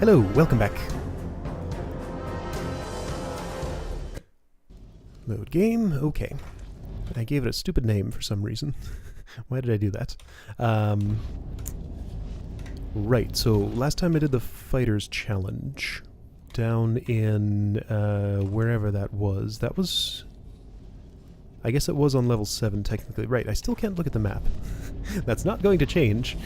Hello, welcome back. Load game, okay. I gave it a stupid name for some reason. Why did I do that? Right, so last time I did the Fighters Challenge down in wherever that was. That was... I guess it was on level 7 technically. Right, I still can't look at the map. That's not going to change.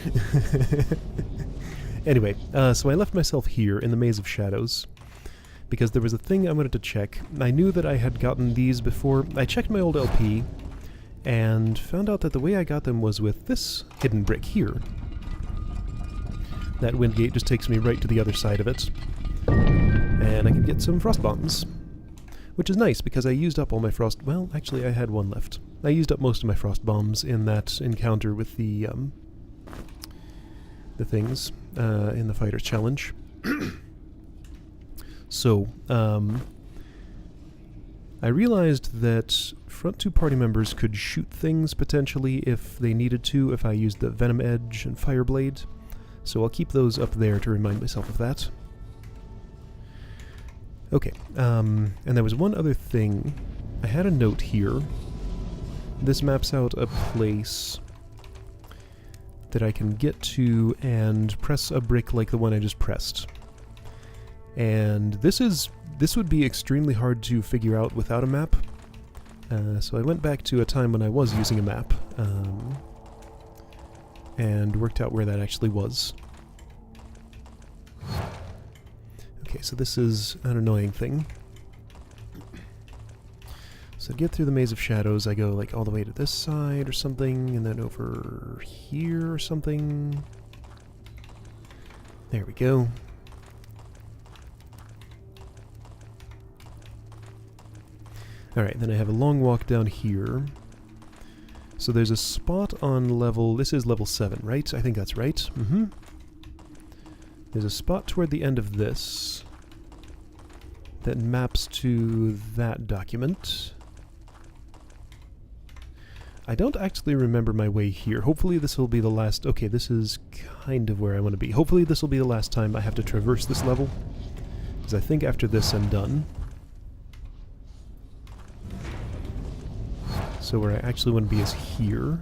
Anyway, so I left myself here in the Maze of Shadows because there was a thing I wanted to check. I knew that I had gotten these before. I checked my old LP and found out that the way I got them was with this hidden brick here. That wind gate just takes me right to the other side of it. And I can get some frost bombs. Which is nice, because I used up all my frost... Well, actually, I had one left. I used up most of my frost bombs in that encounter with the things in the Fighters Challenge. So, I realized that front two party members could shoot things, potentially, if they needed to, if I used the Venom Edge and Fireblade. So I'll keep those up there to remind myself of that. Okay, and there was one other thing. I had a note here. This maps out a place that I can get to and press a brick like the one I just pressed. And this would be extremely hard to figure out without a map. So I went back to a time when I was using a map, and worked out where that actually was. Okay, so this is an annoying thing. So to get through the Maze of Shadows, I go like all the way to this side or something, and then over here or something. There we go. Alright, then I have a long walk down here. So there's a spot on level... This is level 7, right? I think that's right. Mm-hmm. There's a spot toward the end of this that maps to that document. I don't actually remember my way here. Hopefully this will be the last... Okay, this is kind of where I want to be. Hopefully this will be the last time I have to traverse this level, because I think after this I'm done. So where I actually want to be is here.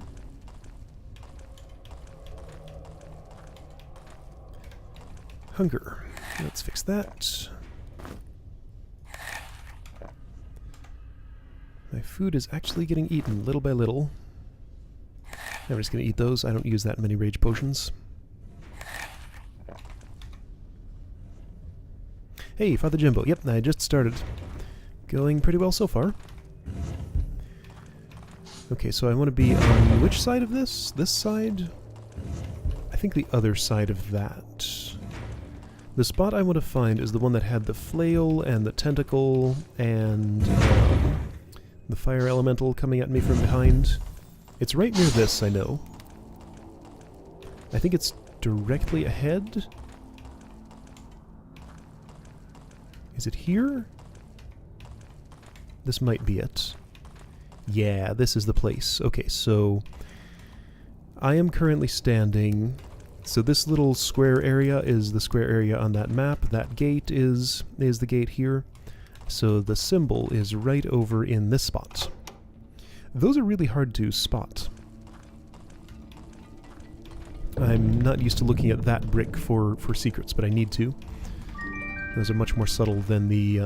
Hunger. Let's fix that. My food is actually getting eaten little by little. I'm just going to eat those. I don't use that many rage potions. Hey, Father Jimbo. Yep, I just started. Going pretty well so far. Okay, so I want to be on which side of this? This side? I think the other side of that. The spot I want to find is the one that had the flail and the tentacle and the fire elemental coming at me from behind. It's right near this, I know. I think it's directly ahead. Is it here? This might be it. Yeah, this is the place. Okay, so I am currently standing... So this little square area is the square area on that map. That gate is the gate here. So the symbol is right over in this spot. Those are really hard to spot. I'm not used to looking at that brick for secrets, but I need to. Those are much more subtle than the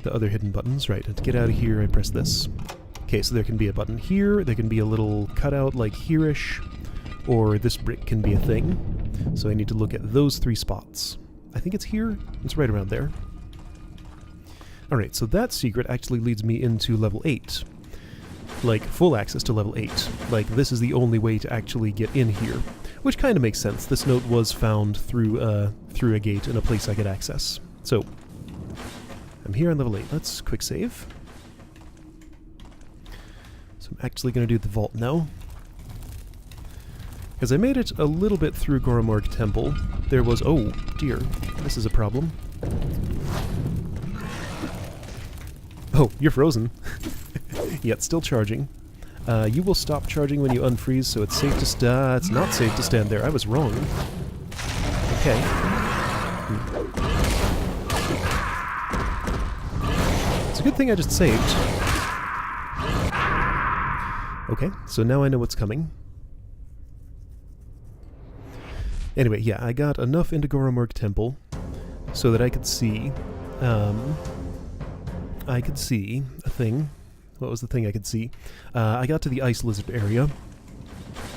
other hidden buttons. Right, to get out of here, I press this. Okay, so there can be a button here, there can be a little cutout like here-ish, or this brick can be a thing. So I need to look at those three spots. I think it's here. It's right around there. Alright, so that secret actually leads me into level 8. Like, full access to level 8. Like, this is the only way to actually get in here. Which kind of makes sense. This note was found through a gate in a place I could access. So, I'm here on level 8. Let's quick save. So I'm actually going to do the vault now. Because I made it a little bit through Grimrock Temple. There was... Oh, dear. This is a problem. Oh, you're frozen. Yeah, it's still charging. You will stop charging when you unfreeze, so it's safe to it's not safe to stand there. I was wrong. Okay. It's a good thing I just saved. Okay, so now I know what's coming. Anyway, yeah, I got enough into Goromorg Temple so that I could see a thing. What was the thing I could see? I got to the ice lizard area.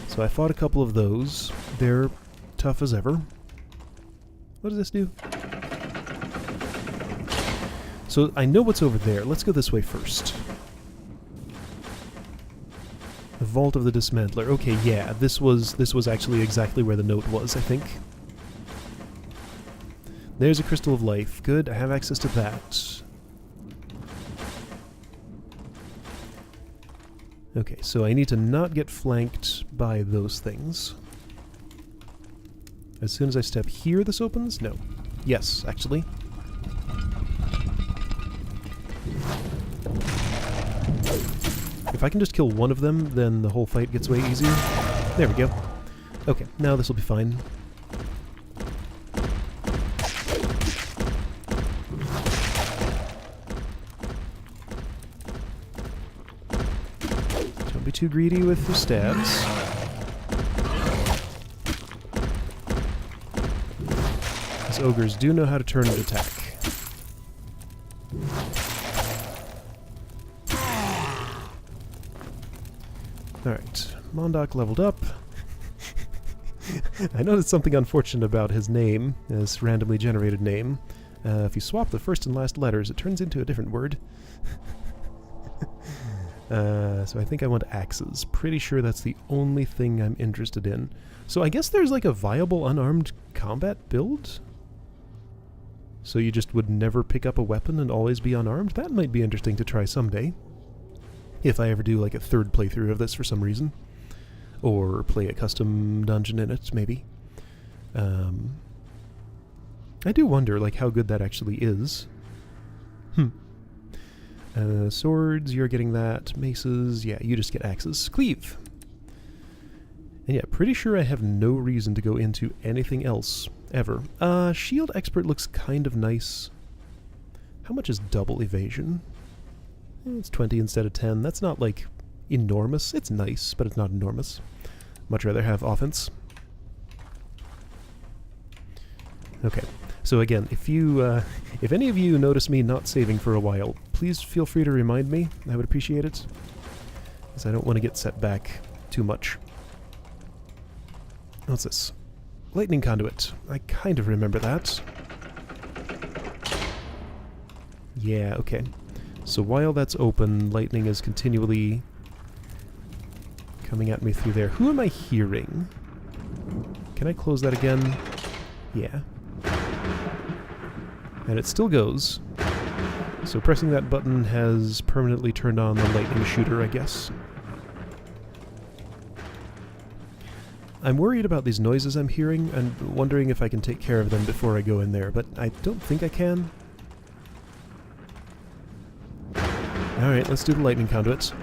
So I fought a couple of those. They're tough as ever. What does this do? So I know what's over there. Let's go this way first. The Vault of the Dismantler. Okay, yeah, this was actually exactly where the note was, I think. There's a Crystal of Life. Good, I have access to that. Okay, so I need to not get flanked by those things. As soon as I step here, this opens? No. Yes, actually. If I can just kill one of them, then the whole fight gets way easier. There we go. Okay, now this will be fine. Don't be too greedy with your stabs. These ogres do know how to turn and attack. Alright, Mondok leveled up. I noticed something unfortunate about his name, his randomly generated name. If you swap the first and last letters, it turns into a different word. So I think I want axes. Pretty sure that's the only thing I'm interested in. So I guess there's like a viable unarmed combat build? So you just would never pick up a weapon and always be unarmed? That might be interesting to try someday. If I ever do like a third playthrough of this for some reason. Or play a custom dungeon in it, maybe. I do wonder like how good that actually is. Swords, you're getting that. Maces, yeah, you just get axes. Cleave! And yeah, pretty sure I have no reason to go into anything else, ever. Shield Expert looks kind of nice. How much is double evasion? It's 20 instead of 10. That's not, like, enormous. It's nice, but it's not enormous. Much rather have offense. Okay. So again, if any of you notice me not saving for a while, please feel free to remind me. I would appreciate it. Because I don't want to get set back too much. What's this? Lightning Conduit. I kind of remember that. Yeah, okay. So while that's open, lightning is continually coming at me through there. Who am I hearing? Can I close that again? Yeah. And it still goes. So pressing that button has permanently turned on the lightning shooter, I guess. I'm worried about these noises I'm hearing and wondering if I can take care of them before I go in there, but I don't think I can. Alright, let's do the lightning conduits.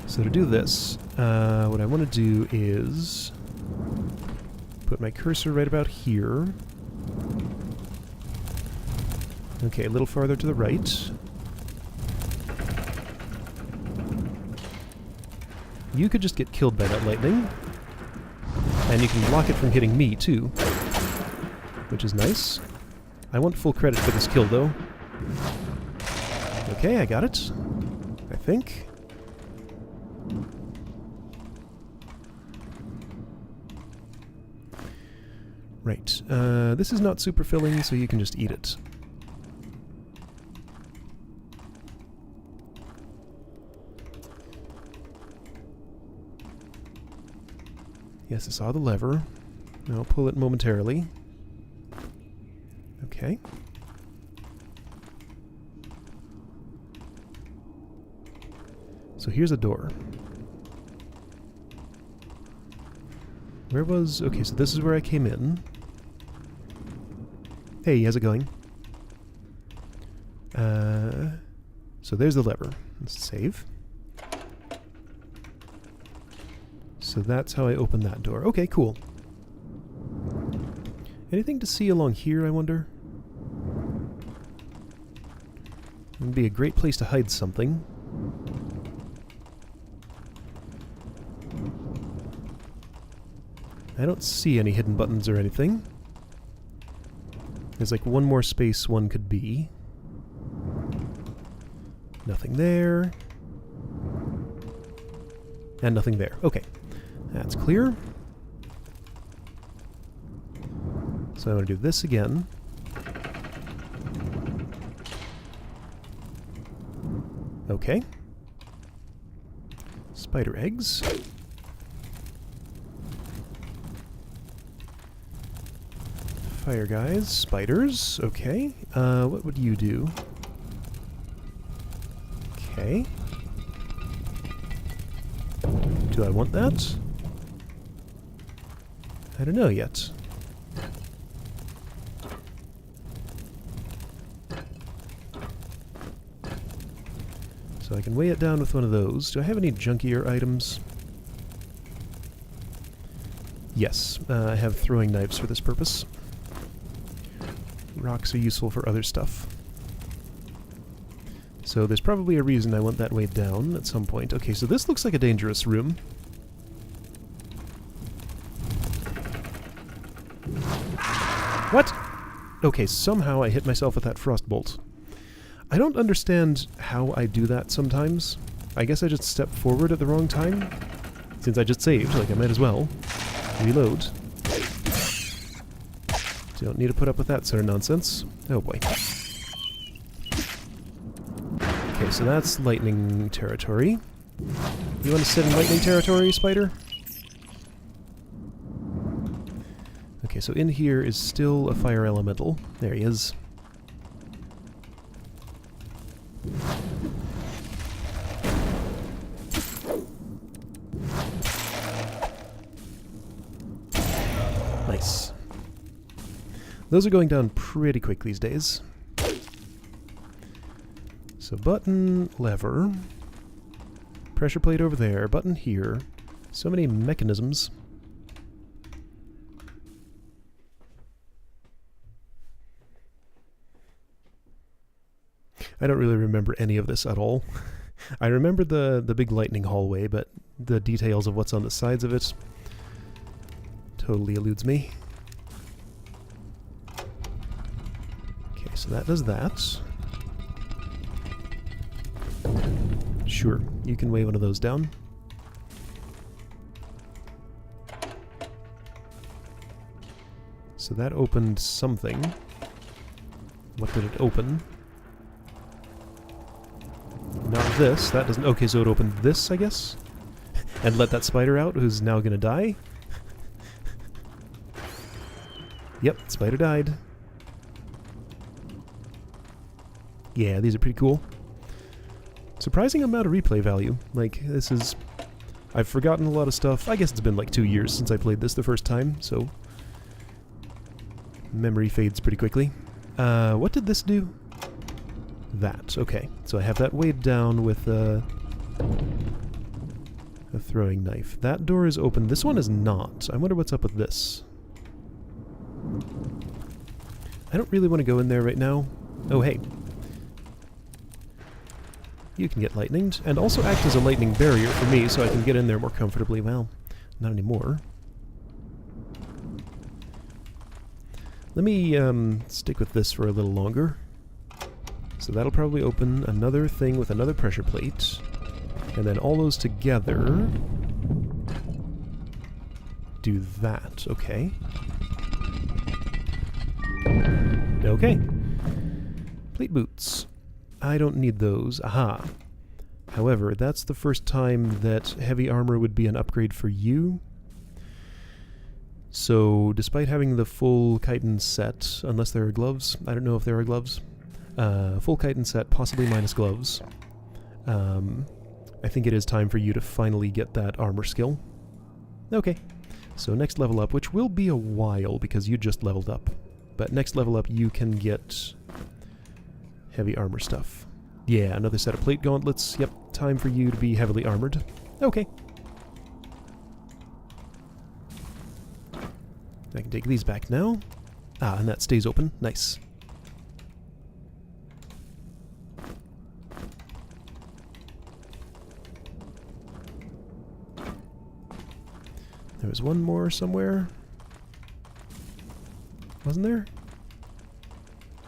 So to do this, what I want to do is put my cursor right about here. Okay, a little farther to the right. You could just get killed by that lightning. And you can block it from hitting me, too. Which is nice. I want full credit for this kill, though. Okay, I got it. I think. Right. This is not super filling, so you can just eat it. Yes, I saw the lever. I'll pull it momentarily. Okay. So here's a door. Where was... Okay, so this is where I came in. Hey, how's it going? So there's the lever. Let's save. So that's how I open that door. Okay, cool. Anything to see along here, I wonder? It would be a great place to hide something. I don't see any hidden buttons or anything. There's like one more space one could be. Nothing there. And nothing there. Okay. That's clear. So I'm going to do this again. Okay. Spider eggs. Fire guys. Spiders. Okay. What would you do? Okay. Do I want that? I don't know yet. So I can weigh it down with one of those. Do I have any junkier items? Yes, I have throwing knives for this purpose. Rocks are useful for other stuff. So there's probably a reason I want that weighed down at some point. Okay, so this looks like a dangerous room. What? Okay, somehow I hit myself with that frostbolt. I don't understand how I do that sometimes. I guess I just step forward at the wrong time. Since I just saved, like I might as well. Reload. Don't need to put up with that sort of nonsense. Oh boy. Okay, so that's lightning territory. You want to sit in lightning territory, spider? Okay, so in here is still a fire elemental. There he is. Nice. Those are going down pretty quick these days. So button, lever, pressure plate over there, button here. So many mechanisms. I don't really remember any of this at all. I remember the big lightning hallway, but the details of what's on the sides of it totally eludes me. Okay, so that does that. Sure, you can weigh one of those down. So that opened something. What did it open? Not this. That doesn't... Okay, so it opened this, I guess? And let that spider out, who's now gonna die? Yep, spider died. Yeah, these are pretty cool. Surprising amount of replay value. Like, this is... I've forgotten a lot of stuff. I guess it's been like 2 years since I played this the first time, so... Memory fades pretty quickly. What did this do? That. Okay. So I have that weighed down with a throwing knife. That door is open. This one is not. I wonder what's up with this. I don't really want to go in there right now. Oh, hey. You can get lightninged, and also act as a lightning barrier for me so I can get in there more comfortably. Well, not anymore. Let me stick with this for a little longer. So that'll probably open another thing with another pressure plate. And then all those together do that. Okay. Okay. Plate boots. I don't need those. Aha. However, that's the first time that heavy armor would be an upgrade for you. So, despite having the full chitin set, unless there are gloves, I don't know if there are gloves, full chitin set, possibly minus gloves, I think it is time for you to finally get that armor skill. Okay, so next level up, which will be a while because you just leveled up, but next level up you can get heavy armor stuff. Yeah, another set of plate gauntlets. Yep, time for you to be heavily armored. Okay. I can take these back now. Ah, and that stays open. Nice. There was one more somewhere. Wasn't there?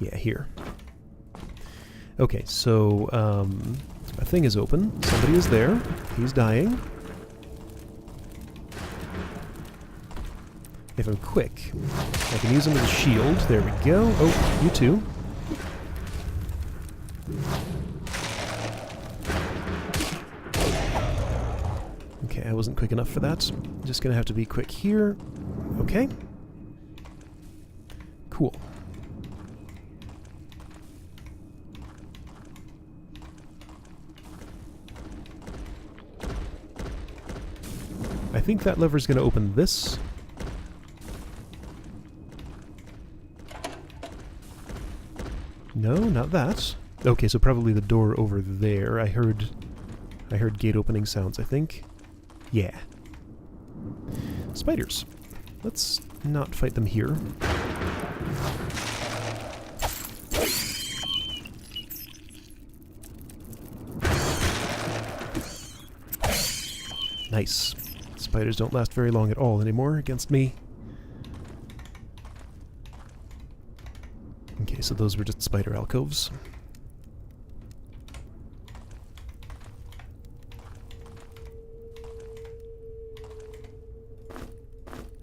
Yeah, here. Okay, so a thing is open. Somebody is there. He's dying. If I'm quick, I can use him as a shield. There we go. Oh, you too. Okay, I wasn't quick enough for that. Just gonna have to be quick here. Okay. Cool. I think that lever's gonna open this. No, not that. Okay, so probably the door over there. I heard gate opening sounds, I think. Yeah. Spiders. Let's not fight them here. Nice. Spiders don't last very long at all anymore against me. Okay, so those were just spider alcoves.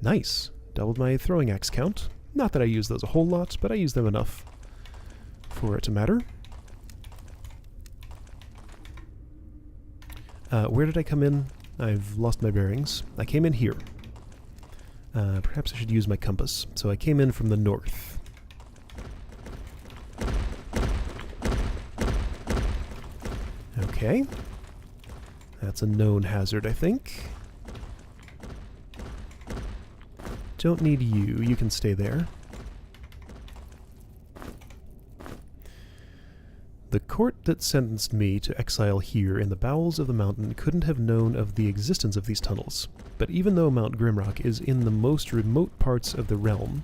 Nice. Doubled my throwing axe count. Not that I use those a whole lot, but I use them enough for it to matter. Where did I come in? I've lost my bearings. I came in here. Perhaps I should use my compass. So I came in from the north. Okay. That's a known hazard, I think. Don't need you. You can stay there. The court that sentenced me to exile here in the bowels of the mountain couldn't have known of the existence of these tunnels. But even though Mount Grimrock is in the most remote parts of the realm,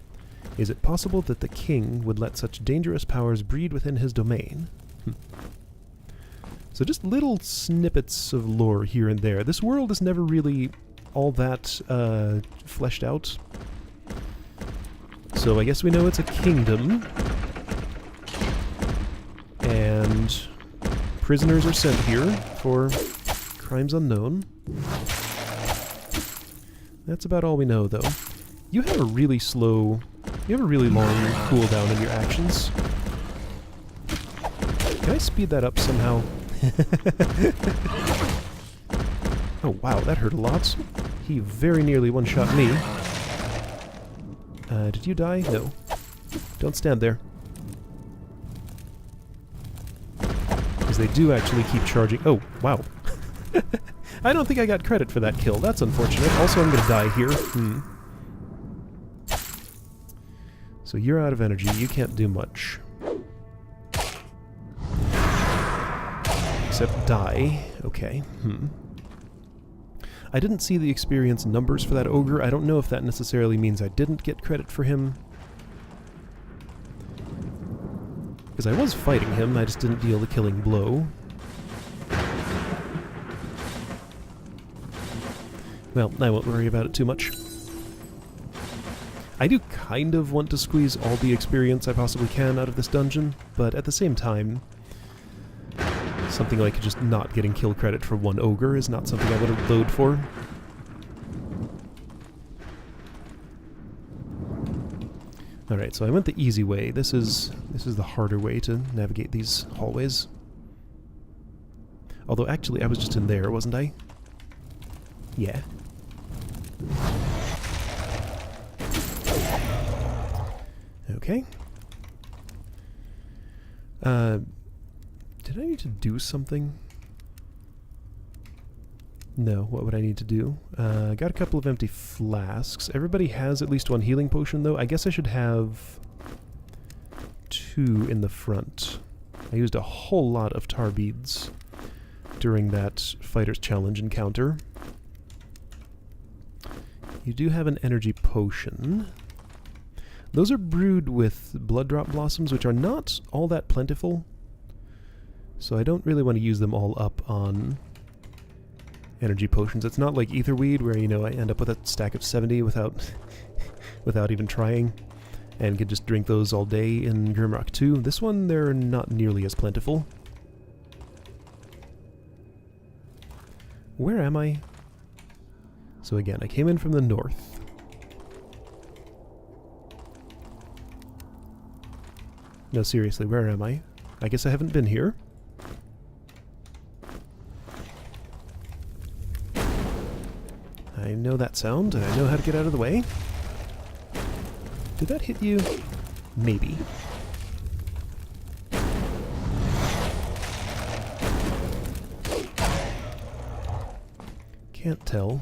is it possible that the king would let such dangerous powers breed within his domain? So just little snippets of lore here and there. This world is never really all that fleshed out. So I guess we know it's a kingdom. And prisoners are sent here for crimes unknown. That's about all we know, though. You have a really long cooldown in your actions. Can I speed that up somehow? Oh wow, that hurt a lot. He very nearly one-shot me. Did you die? No. Don't stand there. Because they do actually keep charging. Oh, wow. I don't think I got credit for that kill. That's unfortunate. Also, I'm gonna die here. So you're out of energy. You can't do much. Except die. Okay. I didn't see the experience numbers for that ogre. I don't know if that necessarily means I didn't get credit for him. Because I was fighting him, I just didn't deal the killing blow. Well, I won't worry about it too much. I do kind of want to squeeze all the experience I possibly can out of this dungeon, but at the same time, something like just not getting kill credit for one ogre is not something I would have load for. Alright, so I went the easy way. This is the harder way to navigate these hallways. Although actually I was just in there, wasn't I? Yeah. Okay. Did I need to do something? No, what would I need to do? Got a couple of empty flasks. Everybody has at least one healing potion, though. I guess I should have 2 in the front. I used a whole lot of tar beads during that Fighter's Challenge encounter. You do have an energy potion. Those are brewed with blood drop blossoms, which are not all that plentiful. So I don't really want to use them all up on energy potions. It's not like etherweed where, you know, I end up with a stack of 70 without without even trying, and can just drink those all day in Grimrock 2. This one, they're not nearly as plentiful. Where am I? So again, I came in from the north. No, seriously, where am I? I guess I haven't been here. I know that sound, and I know how to get out of the way. Did that hit you? Maybe. Can't tell.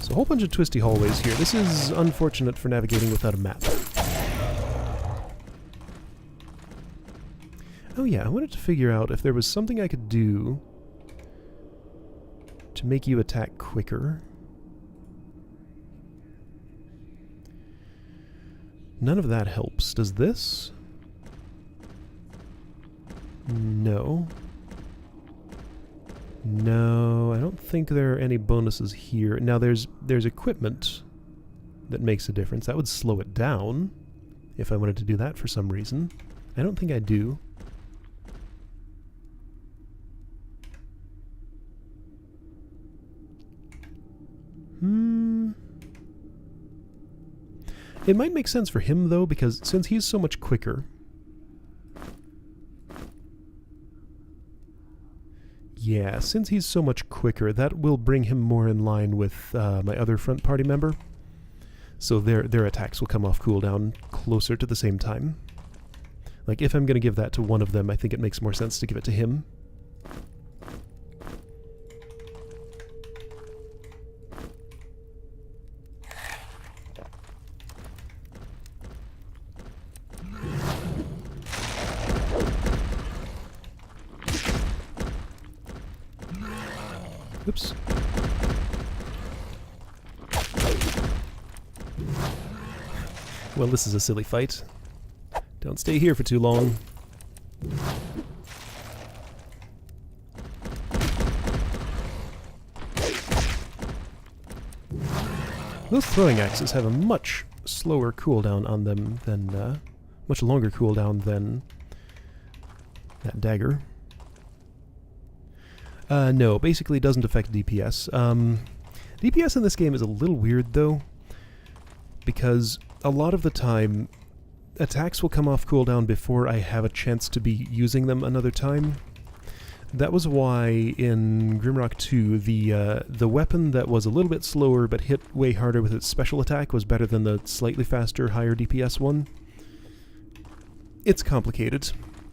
So a whole bunch of twisty hallways here. This is unfortunate for navigating without a map. Oh yeah, I wanted to figure out if there was something I could do to make you attack quicker. None of that helps. Does this? No. No, I don't think there are any bonuses here. Now there's equipment that makes a difference. That would slow it down if I wanted to do that for some reason. I don't think I do. It might make sense for him, though, because since he's so much quicker... Yeah, since he's so much quicker, that will bring him more in line with my other front party member. So their attacks will come off cooldown closer to the same time. Like, if I'm going to give that to one of them, I think it makes more sense to give it to him. Oops. Well, this is a silly fight. Don't stay here for too long. Those throwing axes have a much slower cooldown on them than, much longer cooldown than that dagger. No, basically it doesn't affect DPS. DPS in this game is a little weird, though, because a lot of the time, attacks will come off cooldown before I have a chance to be using them another time. That was why in Grimrock 2, the weapon that was a little bit slower but hit way harder with its special attack was better than the slightly faster, higher DPS one. It's complicated.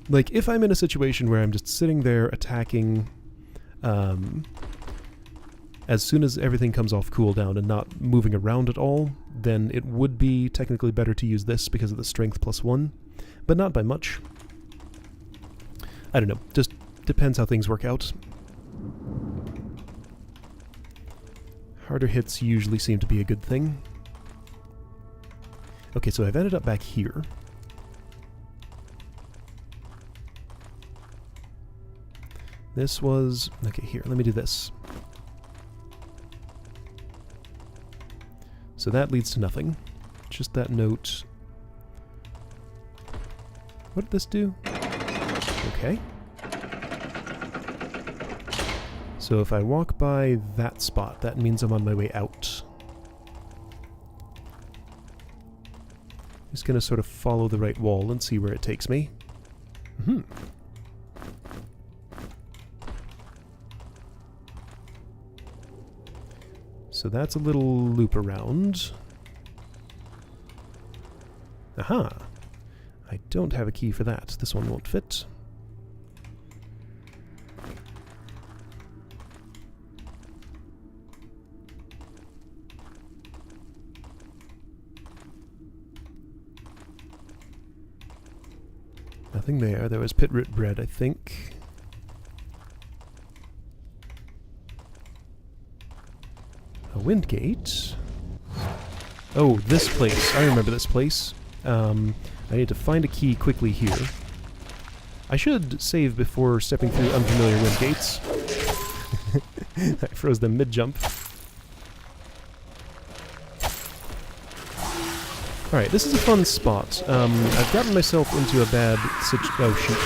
Like, if I'm in a situation where I'm just sitting there attacking... as soon as everything comes off cooldown and not moving around at all, then it would be technically better to use this because of the strength +1, but not by much. I don't know, just depends how things work out. Harder hits usually seem to be a good thing. Okay, so I've ended up back here. This was... okay, here, let me do this. So that leads to nothing. Just that note. What did this do? Okay. So if I walk by that spot, that means I'm on my way out. Just gonna sort of follow the right wall and see where it takes me. So that's a little loop around. Aha! I don't have a key for that. This one won't fit. Nothing there. There was pit root bread, I think. Windgate. Oh, this place. I remember this place. I need to find a key quickly here. I should save before stepping through unfamiliar Windgates. I froze them mid-jump. Alright, this is a fun spot. I've gotten myself into a bad oh, shoot.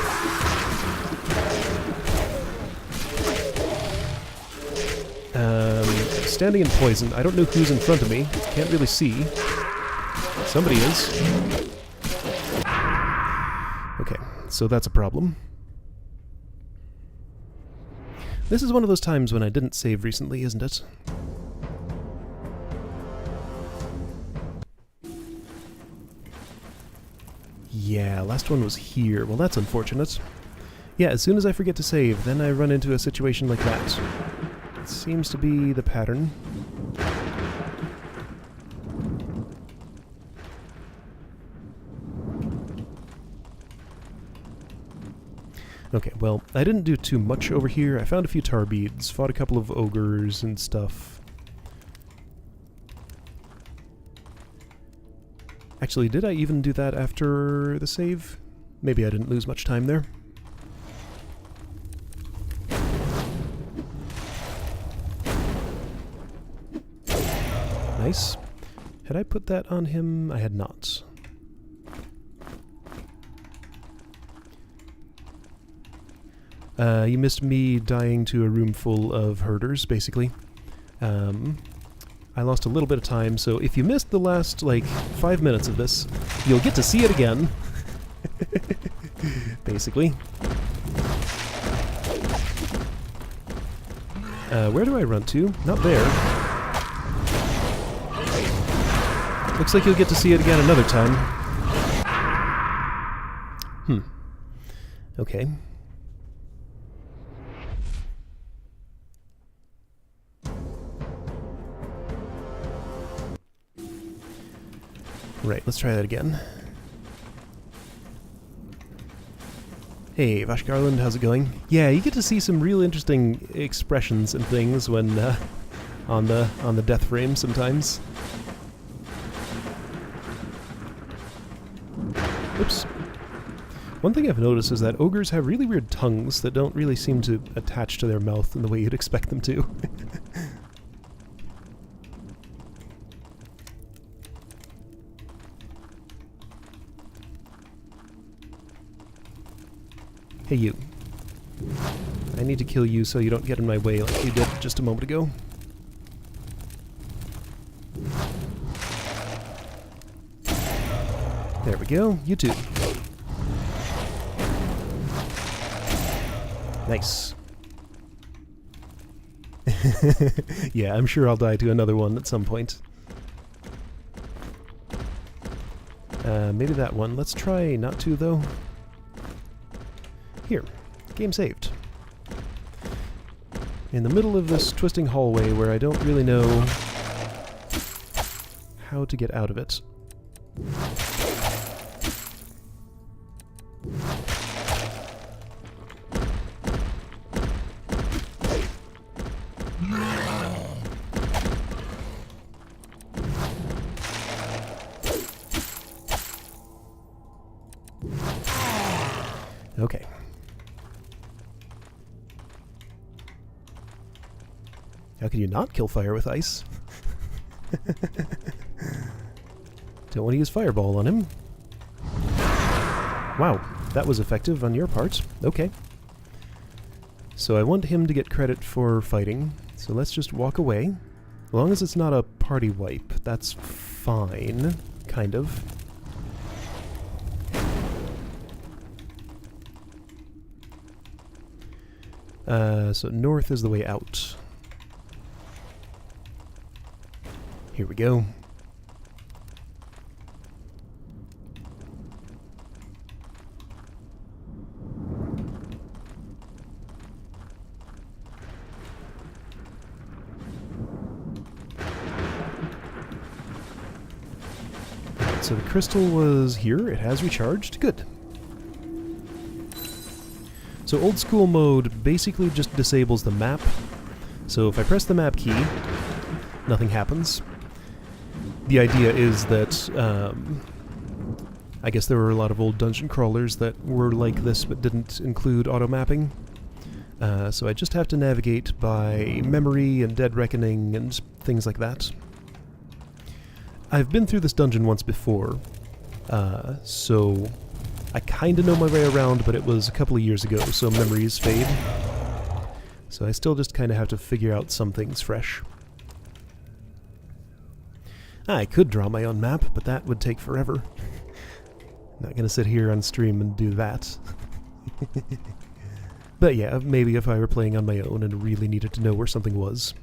Standing in poison. I don't know who's in front of me. Can't really see. Somebody is. Okay, so that's a problem. This is one of those times when I didn't save recently, isn't it? Yeah, last one was here. Well, that's unfortunate. Yeah, as soon as I forget to save, then I run into a situation like that. It seems to be the pattern. Okay, well, I didn't do too much over here. I found a few tar beads, fought a couple of ogres and stuff. Actually, did I even do that after the save? Maybe I didn't lose much time there. Nice. Had I put that on him? I had not. You missed me dying to a room full of herders, basically. I lost a little bit of time, so if you missed the last, like, 5 minutes of this, you'll get to see it again. Basically. Where do I run to? Not there. Looks like you'll get to see it again another time. Okay. Right, let's try that again. Hey, Vash Garland, how's it going? Yeah, you get to see some real interesting expressions and things when on the death frame sometimes. Oops. One thing I've noticed is that ogres have really weird tongues that don't really seem to attach to their mouth in the way you'd expect them to. Hey, you. I need to kill you so you don't get in my way like you did just a moment ago. There we go. You too. Nice. Yeah, I'm sure I'll die to another one at some point. Maybe that one. Let's try not to, though. Here. Game saved. In the middle of this twisting hallway where I don't really know how to get out of it. Okay. How can you not kill fire with ice? Don't want to use fireball on him. Wow, that was effective on your part. Okay. So I want him to get credit for fighting, so let's just walk away. As long as it's not a party wipe, that's fine, kind of. So north is the way out. Here we go. So the crystal was here. It has recharged. Good. So old school mode basically just disables the map. So if I press the map key, nothing happens. The idea is that, I guess there were a lot of old dungeon crawlers that were like this but didn't include auto-mapping. So I just have to navigate by memory and dead reckoning and things like that. I've been through this dungeon once before, so I kind of know my way around, but it was a couple of years ago, so memories fade. So I still just kind of have to figure out some things fresh. I could draw my own map, but that would take forever. Not gonna sit here on stream and do that. But yeah, maybe if I were playing on my own and really needed to know where something was.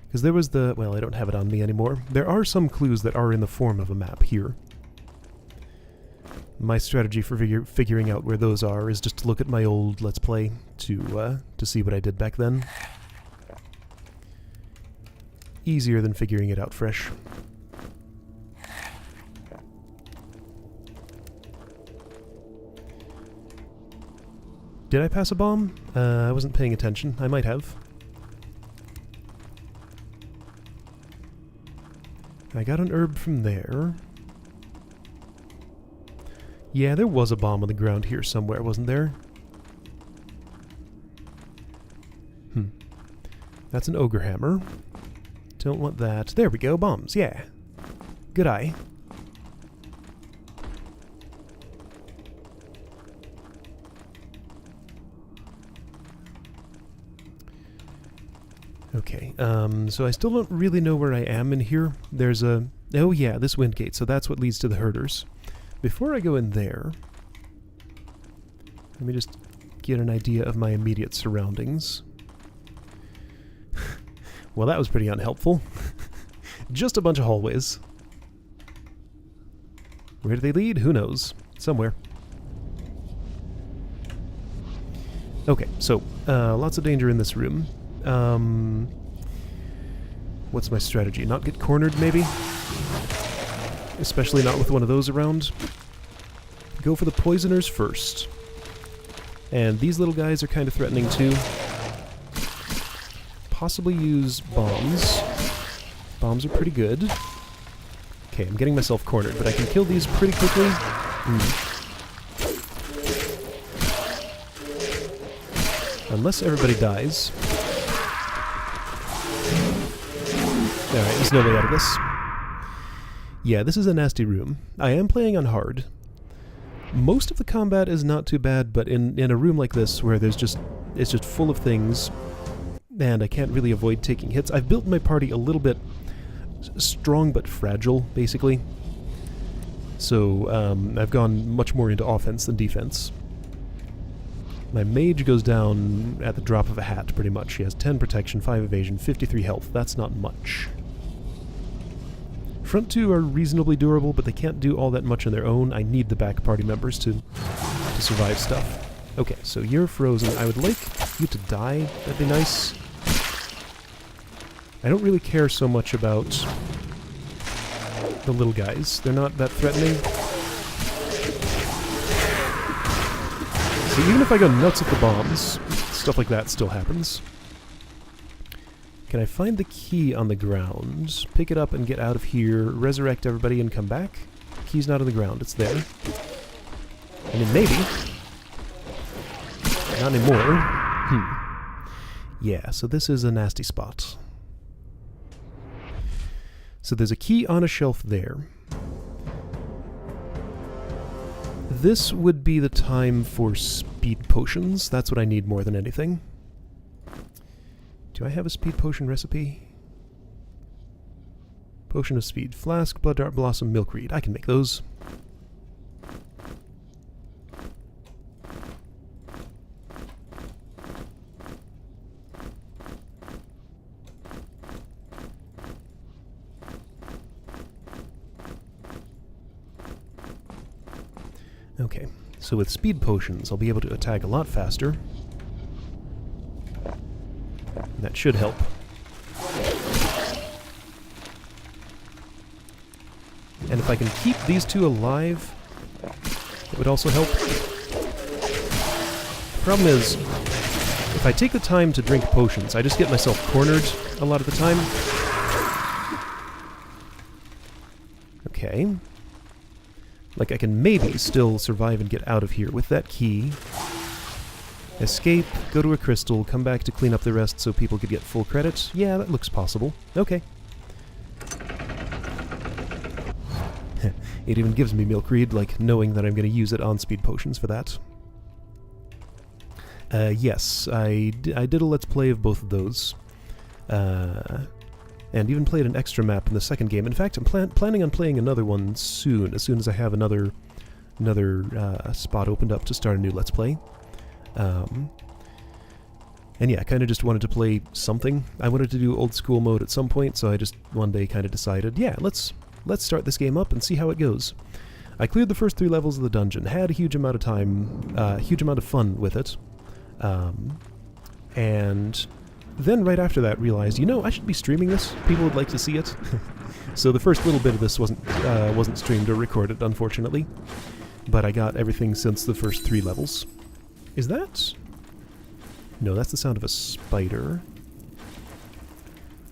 Because there was the... well, I don't have it on me anymore. There are some clues that are in the form of a map here. My strategy for figuring out where those are is just to look at my old Let's Play to see what I did back then. Easier than figuring it out fresh. Did I pass a bomb? I wasn't paying attention. I might have. I got an herb from there. Yeah, there was a bomb on the ground here somewhere, wasn't there? That's an ogre hammer. Don't want that. There we go, bombs, yeah. Good eye. Okay, so I still don't really know where I am in here. There's a... oh yeah, this wind gate, so that's what leads to the herders. Before I go in there, let me just get an idea of my immediate surroundings. Well, that was pretty unhelpful. Just a bunch of hallways. Where do they lead? Who knows? Somewhere. Okay, so, lots of danger in this room. What's my strategy? Not get cornered, maybe? Especially not with one of those around. Go for the poisoners first. And these little guys are kind of threatening too. Possibly use bombs. Bombs are pretty good. Okay, I'm getting myself cornered, but I can kill these pretty quickly. Unless everybody dies. Alright, there's no way out of this. Yeah, this is a nasty room. I am playing on hard. Most of the combat is not too bad, but in a room like this where there's just... it's just full of things, and I can't really avoid taking hits. I've built my party a little bit strong but fragile, basically. So, I've gone much more into offense than defense. My mage goes down at the drop of a hat, pretty much. She has 10 protection, 5 evasion, 53 health. That's not much. Front two are reasonably durable, but they can't do all that much on their own. I need the back party members to survive stuff. Okay, so you're frozen. I would like you to die. That'd be nice. I don't really care so much about the little guys. They're not that threatening. So even if I go nuts at the bombs, stuff like that still happens. Can I find the key on the ground, pick it up and get out of here, resurrect everybody and come back? The key's not on the ground, it's there. I mean, maybe. Not anymore. Yeah, so this is a nasty spot. So there's a key on a shelf there. This would be the time for speed potions. That's what I need more than anything. Do I have a speed potion recipe? Potion of speed. Flask, blood dart blossom, milkweed. I can make those. Okay, so with speed potions, I'll be able to attack a lot faster. That should help. And if I can keep these two alive, it would also help. The problem is, if I take the time to drink potions, I just get myself cornered a lot of the time. okay. Like, I can maybe still survive and get out of here with that key. Escape, go to a crystal, come back to clean up the rest so people could get full credit. Yeah, that looks possible. Okay. It even gives me Milkreed, like, knowing that I'm going to use it on speed potions for that. Yes, I did a Let's Play of both of those. And even played an extra map in the second game. In fact, I'm planning on playing another one soon as I have another spot opened up to start a new Let's Play. And yeah, I kind of just wanted to play something. I wanted to do old school mode at some point, so I just one day kind of decided, yeah, let's start this game up and see how it goes. I cleared the first 3 levels of the dungeon, had a huge amount of time, huge amount of fun with it, and then right after that realized, you know, I should be streaming this. People would like to see it. So the first little bit of this wasn't streamed or recorded, unfortunately. But I got everything since the first 3 levels. Is that? No, that's the sound of a spider.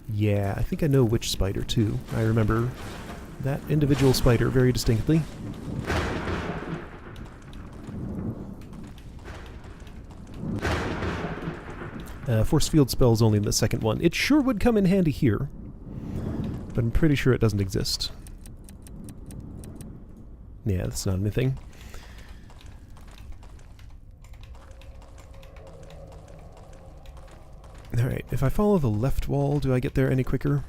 Yeah, I think I know which spider, too. I remember that individual spider very distinctly. Force field spell's only in the second one. It sure would come in handy here, but I'm pretty sure it doesn't exist. Yeah, that's not anything. Alright, if I follow the left wall, do I get there any quicker?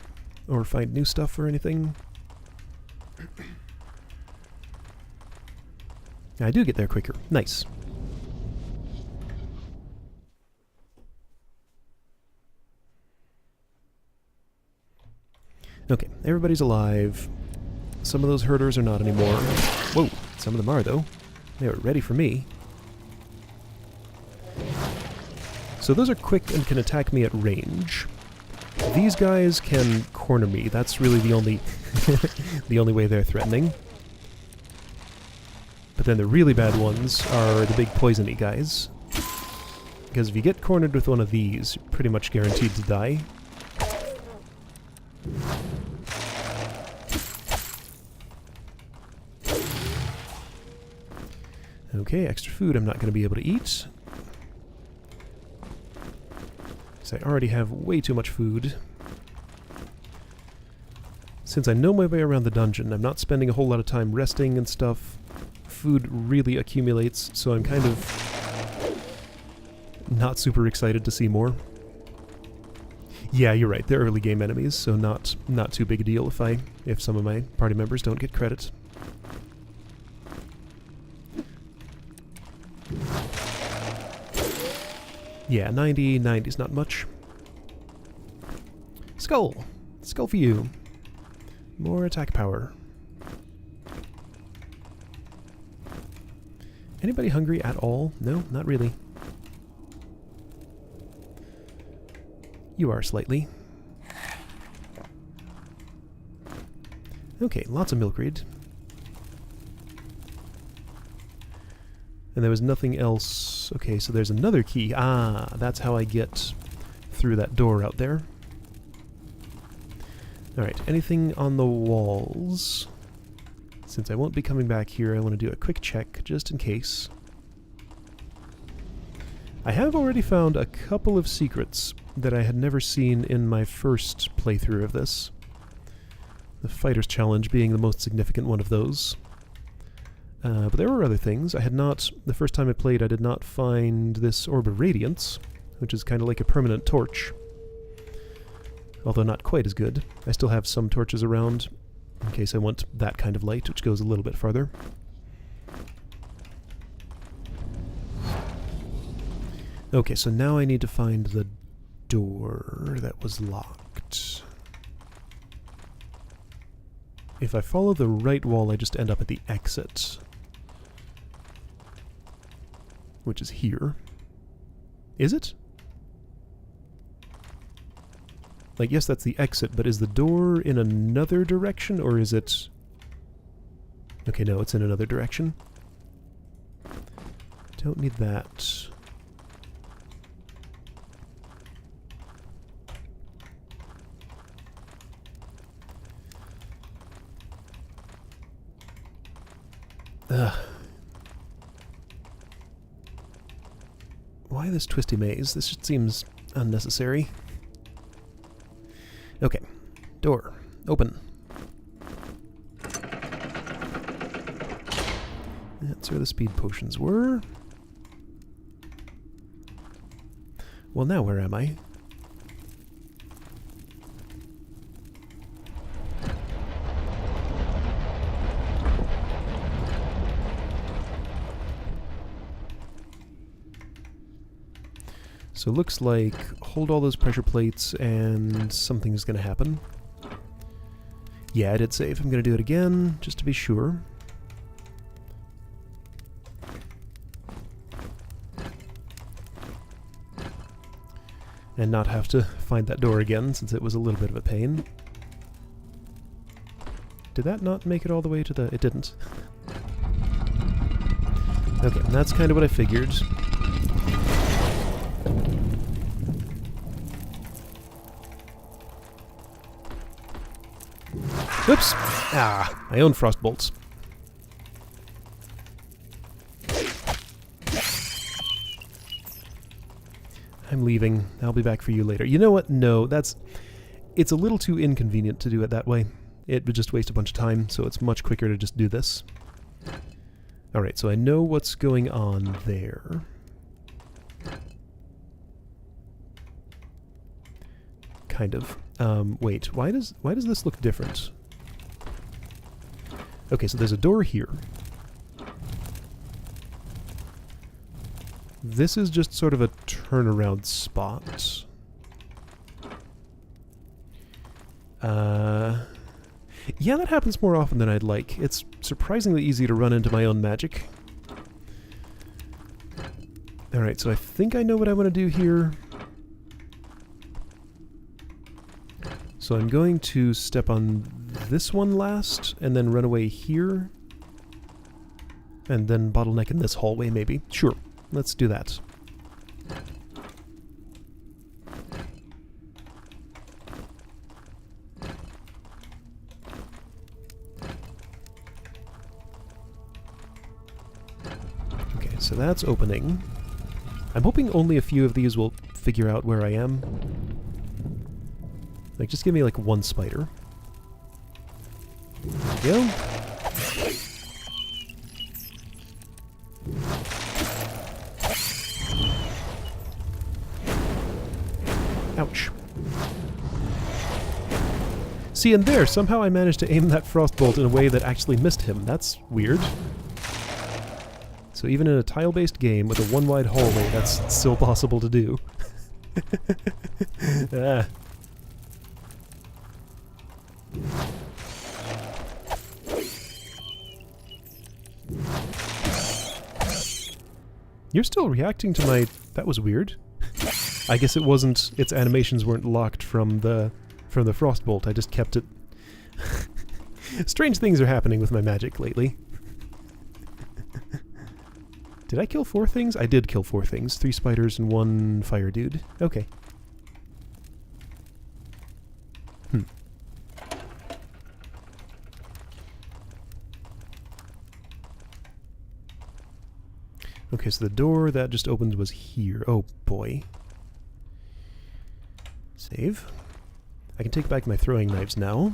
Or find new stuff or anything? I do get there quicker. Nice. Okay, everybody's alive. Some of those herders are not anymore. Whoa, some of them are, though. They were ready for me. So those are quick and can attack me at range. These guys can corner me. That's really the only the only way they're threatening. But then the really bad ones are the big poisony guys. Because if you get cornered with one of these, you're pretty much guaranteed to die. Okay, extra food I'm not going to be able to eat. Because I already have way too much food. Since I know my way around the dungeon, I'm not spending a whole lot of time resting and stuff. Food really accumulates, so I'm kind of not super excited to see more. Yeah, you're right, they're early game enemies, so not too big a deal if some of my party members don't get credit. Yeah, 90's not much. Skull! Skull for you. More attack power. Anybody hungry at all? No, not really. You are slightly. Okay, lots of Milkreed. And there was nothing else. Okay, so there's another key. Ah, that's how I get through that door out there. Alright, anything on the walls? Since I won't be coming back here, I want to do a quick check, just in case. I have already found a couple of secrets that I had never seen in my first playthrough of this. The Fighter's Challenge being the most significant one of those. But there were other things. I had not, the first time I played, I did not find this Orb of Radiance, which is kind of like a permanent torch. Although not quite as good. I still have some torches around, in case I want that kind of light, which goes a little bit farther. Okay, so now I need to find the door that was locked. If I follow the right wall, I just end up at the exit. Which is here. Is it? Like, yes, that's the exit, but is the door in another direction, or is it... Okay, no, it's in another direction. Don't need that. Ugh. Why this twisty maze? This just seems unnecessary. Okay. Door. Open. That's where the speed potions were. Well, now where am I? So it looks like hold all those pressure plates and something's going to happen. Yeah, I did save. I'm going to do it again, just to be sure. And not have to find that door again, since it was a little bit of a pain. Did that not make it all the way to the... It didn't. Okay, that's kind of what I figured. Oops! Ah, my own frost bolts. I'm leaving. I'll be back for you later. You know what? No, that's... It's a little too inconvenient to do it that way. It would just waste a bunch of time, so it's much quicker to just do this. Alright, so I know what's going on there. Kind of. Wait, why does this look different? Okay, so there's a door here. This is just sort of a turnaround spot. Yeah, that happens more often than I'd like. It's surprisingly easy to run into my own magic. Alright, so I think I know what I want to do here. So I'm going to step on this one last, and then run away here. And then bottleneck in this hallway, maybe. Sure, let's do that. Okay, so that's opening. I'm hoping only a few of these will figure out where I am. Like, just give me, like, one spider. There we go. Ouch. See, and there, somehow I managed to aim that frostbolt in a way that actually missed him. That's weird. So even in a tile-based game with a one-wide hallway, that's still possible to do. Ah. You're still reacting to my... That was weird. I guess it wasn't... Its animations weren't locked from the frostbolt. I just kept it... Strange things are happening with my magic lately. Did I kill 4 things? I did kill 4 things. 3 spiders and 1 fire dude. Okay. Okay, so the door that just opened was here. Oh, boy. Save. I can take back my throwing knives now.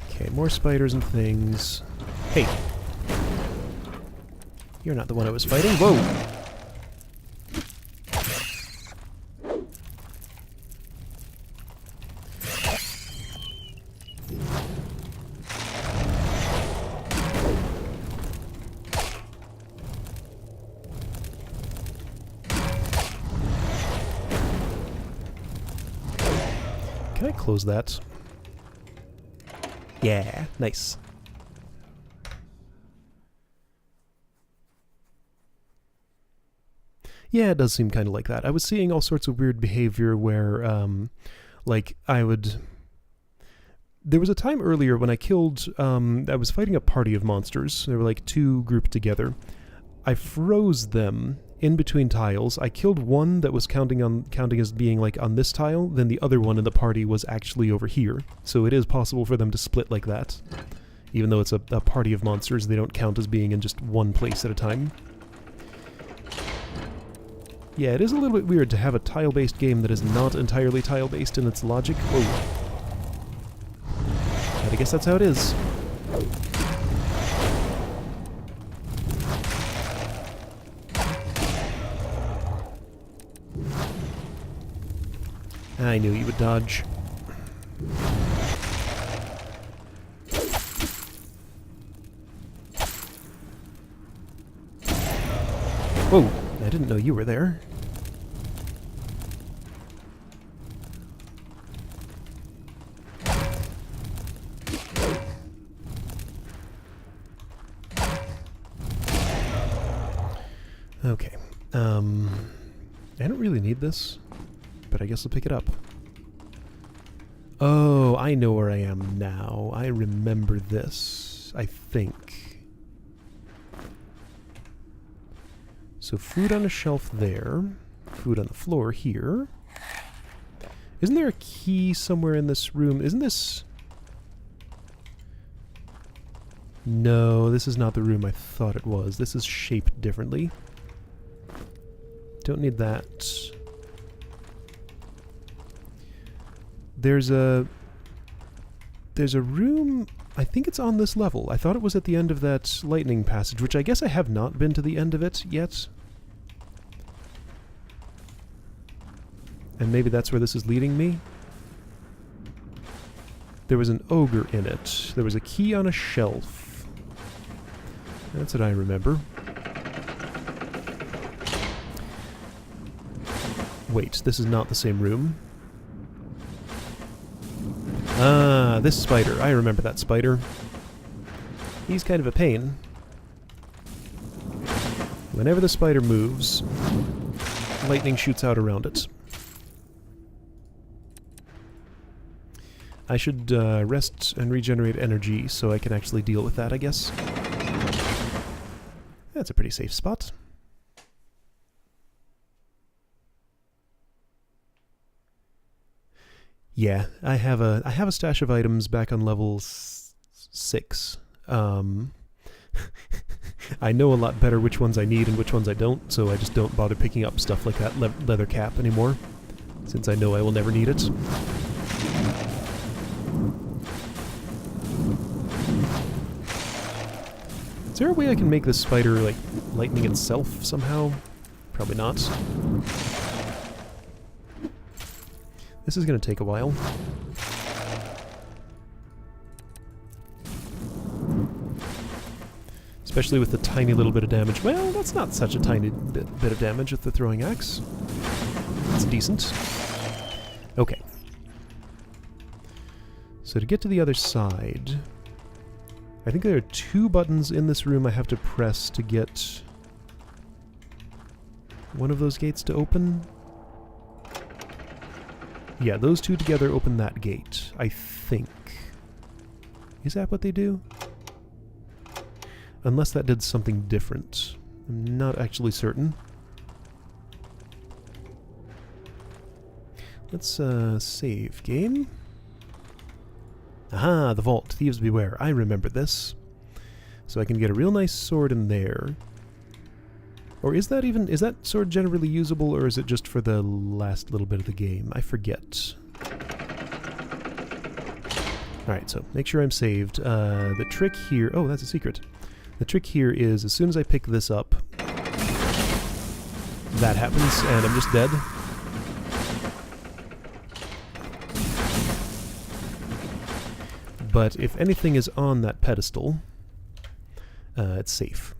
Okay, more spiders and things. Hey! You're not the one I was fighting. Whoa! Can I close that? Yeah, nice. Yeah, it does seem kind of like that. I was seeing all sorts of weird behavior where, like, I would... There was a time earlier when I killed... I was fighting a party of monsters. They were like 2 grouped together. I froze them, in between tiles. I killed one that was counting as being like on this tile, then the other one in the party was actually over here. So it is possible for them to split like that. Even though it's a party of monsters, they don't count as being in just one place at a time. Yeah, it is a little bit weird to have a tile-based game that is not entirely tile-based in its logic. Whoa. But I guess that's how it is. I knew you would dodge. Whoa, I didn't know you were there. Okay. I don't really need this, but I guess I'll pick it up. Oh, I know where I am now. I remember this, I think. So food on a shelf there. Food on the floor here. Isn't there a key somewhere in this room? Isn't this... No, this is not the room I thought it was. This is shaped differently. Don't need that. There's a room, I think it's on this level. I thought it was at the end of that lightning passage, which I guess I have not been to the end of it yet. And maybe that's where this is leading me. There was an ogre in it. There was a key on a shelf. That's what I remember. Wait, this is not the same room. Ah, this spider. I remember that spider. He's kind of a pain. Whenever the spider moves, lightning shoots out around it. I should rest and regenerate energy so I can actually deal with that, I guess. That's a pretty safe spot. Yeah, I have a stash of items back on level 6. I know a lot better which ones I need and which ones I don't, so I just don't bother picking up stuff like that leather cap anymore, since I know I will never need it. Is there a way I can make this spider, like, lightning itself somehow? Probably not. This is going to take a while. Especially with the tiny little bit of damage. Well, that's not such a tiny bit of damage with the throwing axe. It's decent. Okay. So to get to the other side, I think there are 2 buttons in this room I have to press to get one of those gates to open. Yeah, those 2 together open that gate, I think. Is that what they do? Unless that did something different. I'm not actually certain. Let's save game. Aha, the vault. Thieves beware. I remember this. So I can get a real nice sword in there. Or is that sword generally usable, or is it just for the last little bit of the game? I forget. Alright, so make sure I'm saved. The trick here... Oh, that's a secret. The trick here is, as soon as I pick this up, that happens, and I'm just dead. But if anything is on that pedestal, it's safe.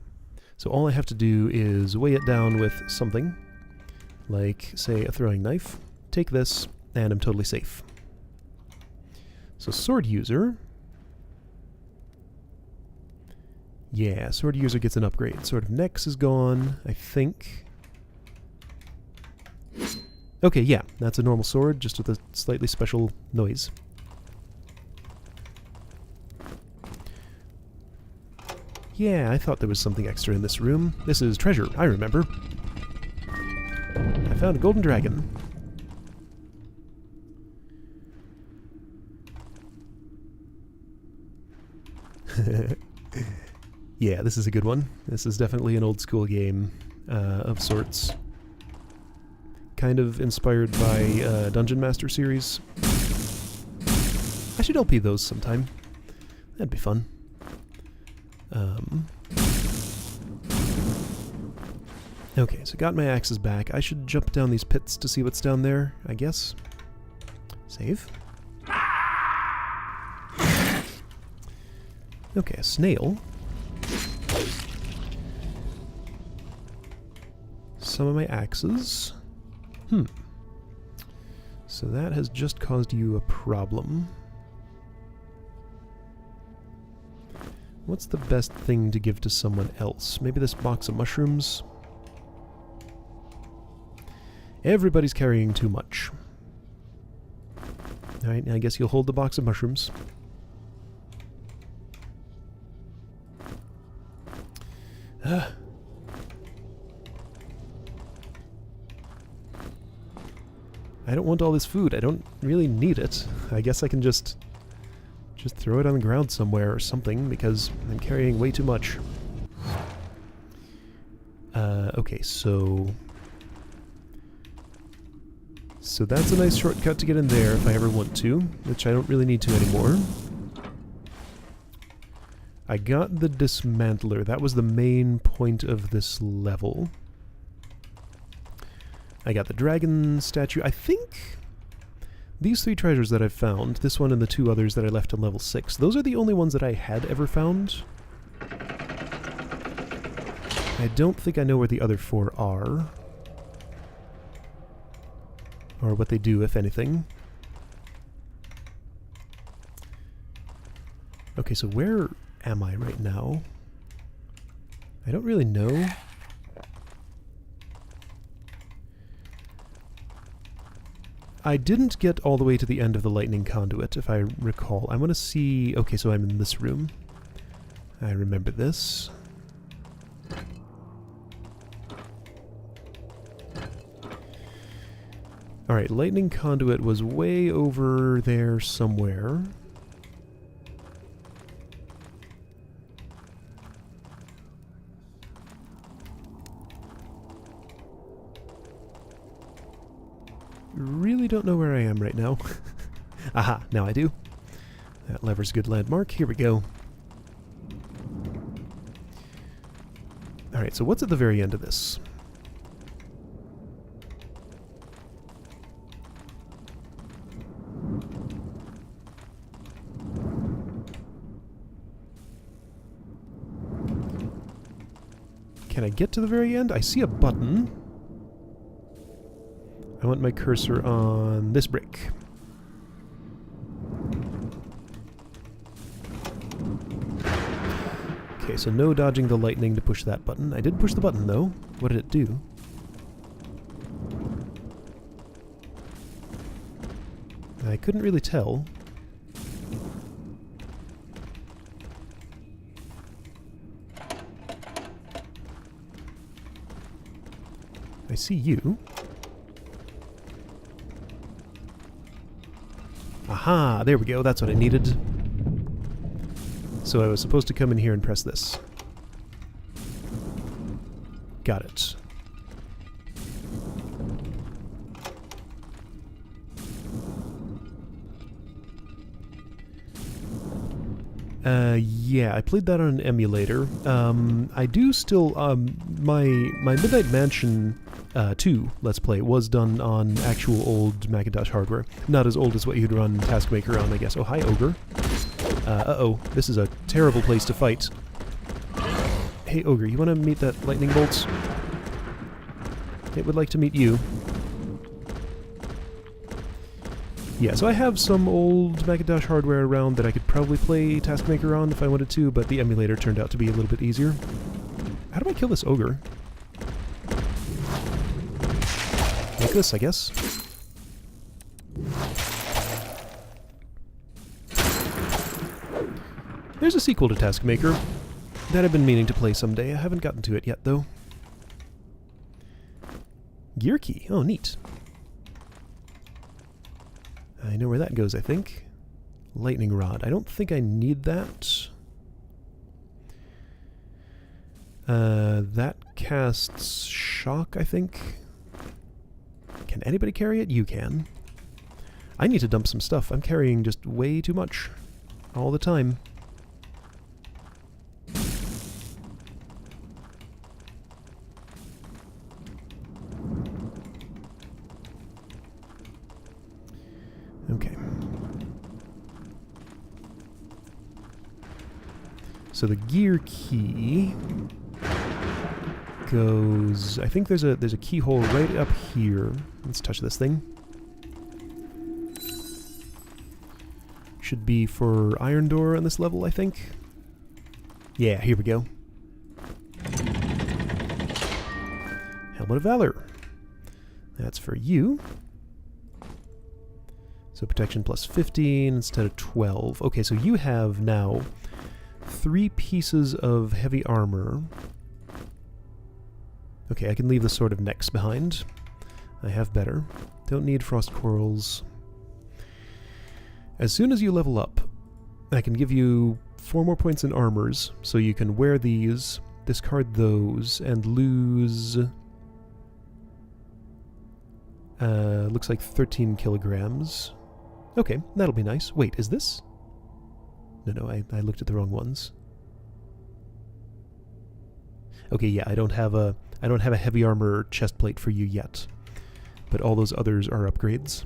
So all I have to do is weigh it down with something, like, say, a throwing knife, take this, and I'm totally safe. So sword user... Yeah, sword user gets an upgrade. Sword of Nex is gone, I think. Okay, yeah, that's a normal sword, just with a slightly special noise. Yeah, I thought there was something extra in this room. This is treasure, I remember. found a golden dragon. Yeah, this is a good one. This is definitely an old school game of sorts. Kind of inspired by Dungeon Master series. I should LP those sometime. That'd be fun. Okay, so got my axes back. I should jump down these pits to see what's down there, I guess. Save. Okay, a snail. Some of my axes. So that has just caused you a problem. What's the best thing to give to someone else? Maybe this box of mushrooms? Everybody's carrying too much. Alright, I guess you'll hold the box of mushrooms. I don't want all this food. I don't really need it. I guess I can just throw it on the ground somewhere or something, because I'm carrying way too much. Okay, so that's a nice shortcut to get in there if I ever want to, which I don't really need to anymore. I got the dismantler. That was the main point of this level. I got the dragon statue. I think these 3 treasures that I've found, this one and the 2 others that I left on level 6, those are the only ones that I had ever found. I don't think I know where the other 4 are. Or what they do, if anything. Okay, so where am I right now? I don't really know. I didn't get all the way to the end of the lightning conduit, if I recall. I want to see... Okay, so I'm in this room. I remember this. Alright, lightning conduit was way over there somewhere. Really don't know where I am right now. Aha, now I do. That lever's a good landmark. Here we go. Alright, so what's at the very end of this? Can I get to the very end? I see a button. I want my cursor on this brick. Okay, so no dodging the lightning to push that button. I did push the button, though. What did it do? I couldn't really tell. I see you. Aha! There we go, that's what I needed. So I was supposed to come in here and press this. Got it. Yeah, I played that on an emulator. I do still, my Midnight Mansion 2 Let's Play was done on actual old Macintosh hardware. Not as old as what you'd run Taskmaker on, I guess. Oh, hi, Ogre. Uh-oh, this is a terrible place to fight. Hey, Ogre, you want to meet that lightning bolt? It would like to meet you. Yeah, so I have some old Macintosh hardware around that I could probably play Taskmaker on if I wanted to, but the emulator turned out to be a little bit easier. How do I kill this ogre? Like this, I guess. There's a sequel to Taskmaker that I've been meaning to play someday. I haven't gotten to it yet, though. Gear key. Oh, neat. I know where that goes, I think. Lightning rod. I don't think I need that. That casts shock, I think. Can anybody carry it? You can. I need to dump some stuff. I'm carrying just way too much. All the time. Okay. So the gear key goes... I think there's a keyhole right up here. Let's touch this thing. Should be for iron door on this level, I think. Yeah, here we go. Helmet of Valor. That's for you. So protection plus 15 instead of 12. Okay, so you have now 3 pieces of heavy armor. Okay, I can leave the Sword of Necks behind. I have better. Don't need frost corals. As soon as you level up, I can give you 4 more points in armors, so you can wear these, discard those, and lose... looks like 13 kilograms. Okay, that'll be nice. Wait, is this? No, I looked at the wrong ones. Okay, yeah, I don't have a heavy armor chest plate for you yet, but all those others are upgrades.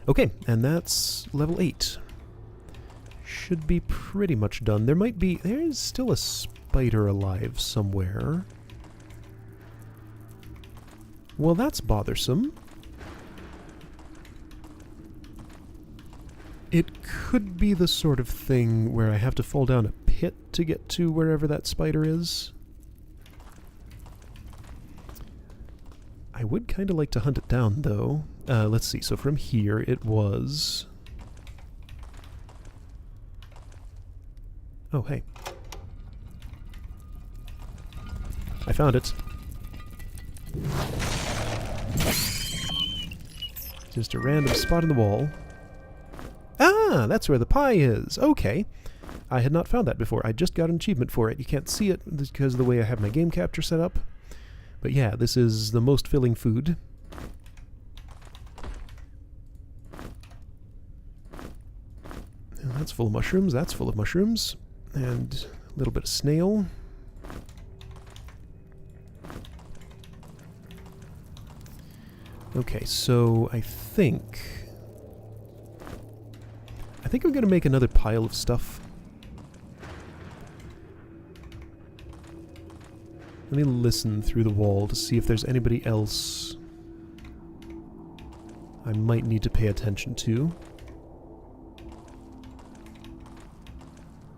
Okay, and that's level 8. Should be pretty much done. There is still a spider alive somewhere. Well, that's bothersome. It could be the sort of thing where I have to fall down a pit to get to wherever that spider is. I would kind of like to hunt it down, though. Let's see. So from here, it was... Oh, hey. I found it. Just a random spot in the wall. Ah, that's where the pie is. Okay. I had not found that before. I just got an achievement for it. You can't see it because of the way I have my game capture set up. But yeah, this is the most filling food. And that's full of mushrooms. That's full of mushrooms. And a little bit of snail. Okay, so I think I'm going to make another pile of stuff. Let me listen through the wall to see if there's anybody else I might need to pay attention to.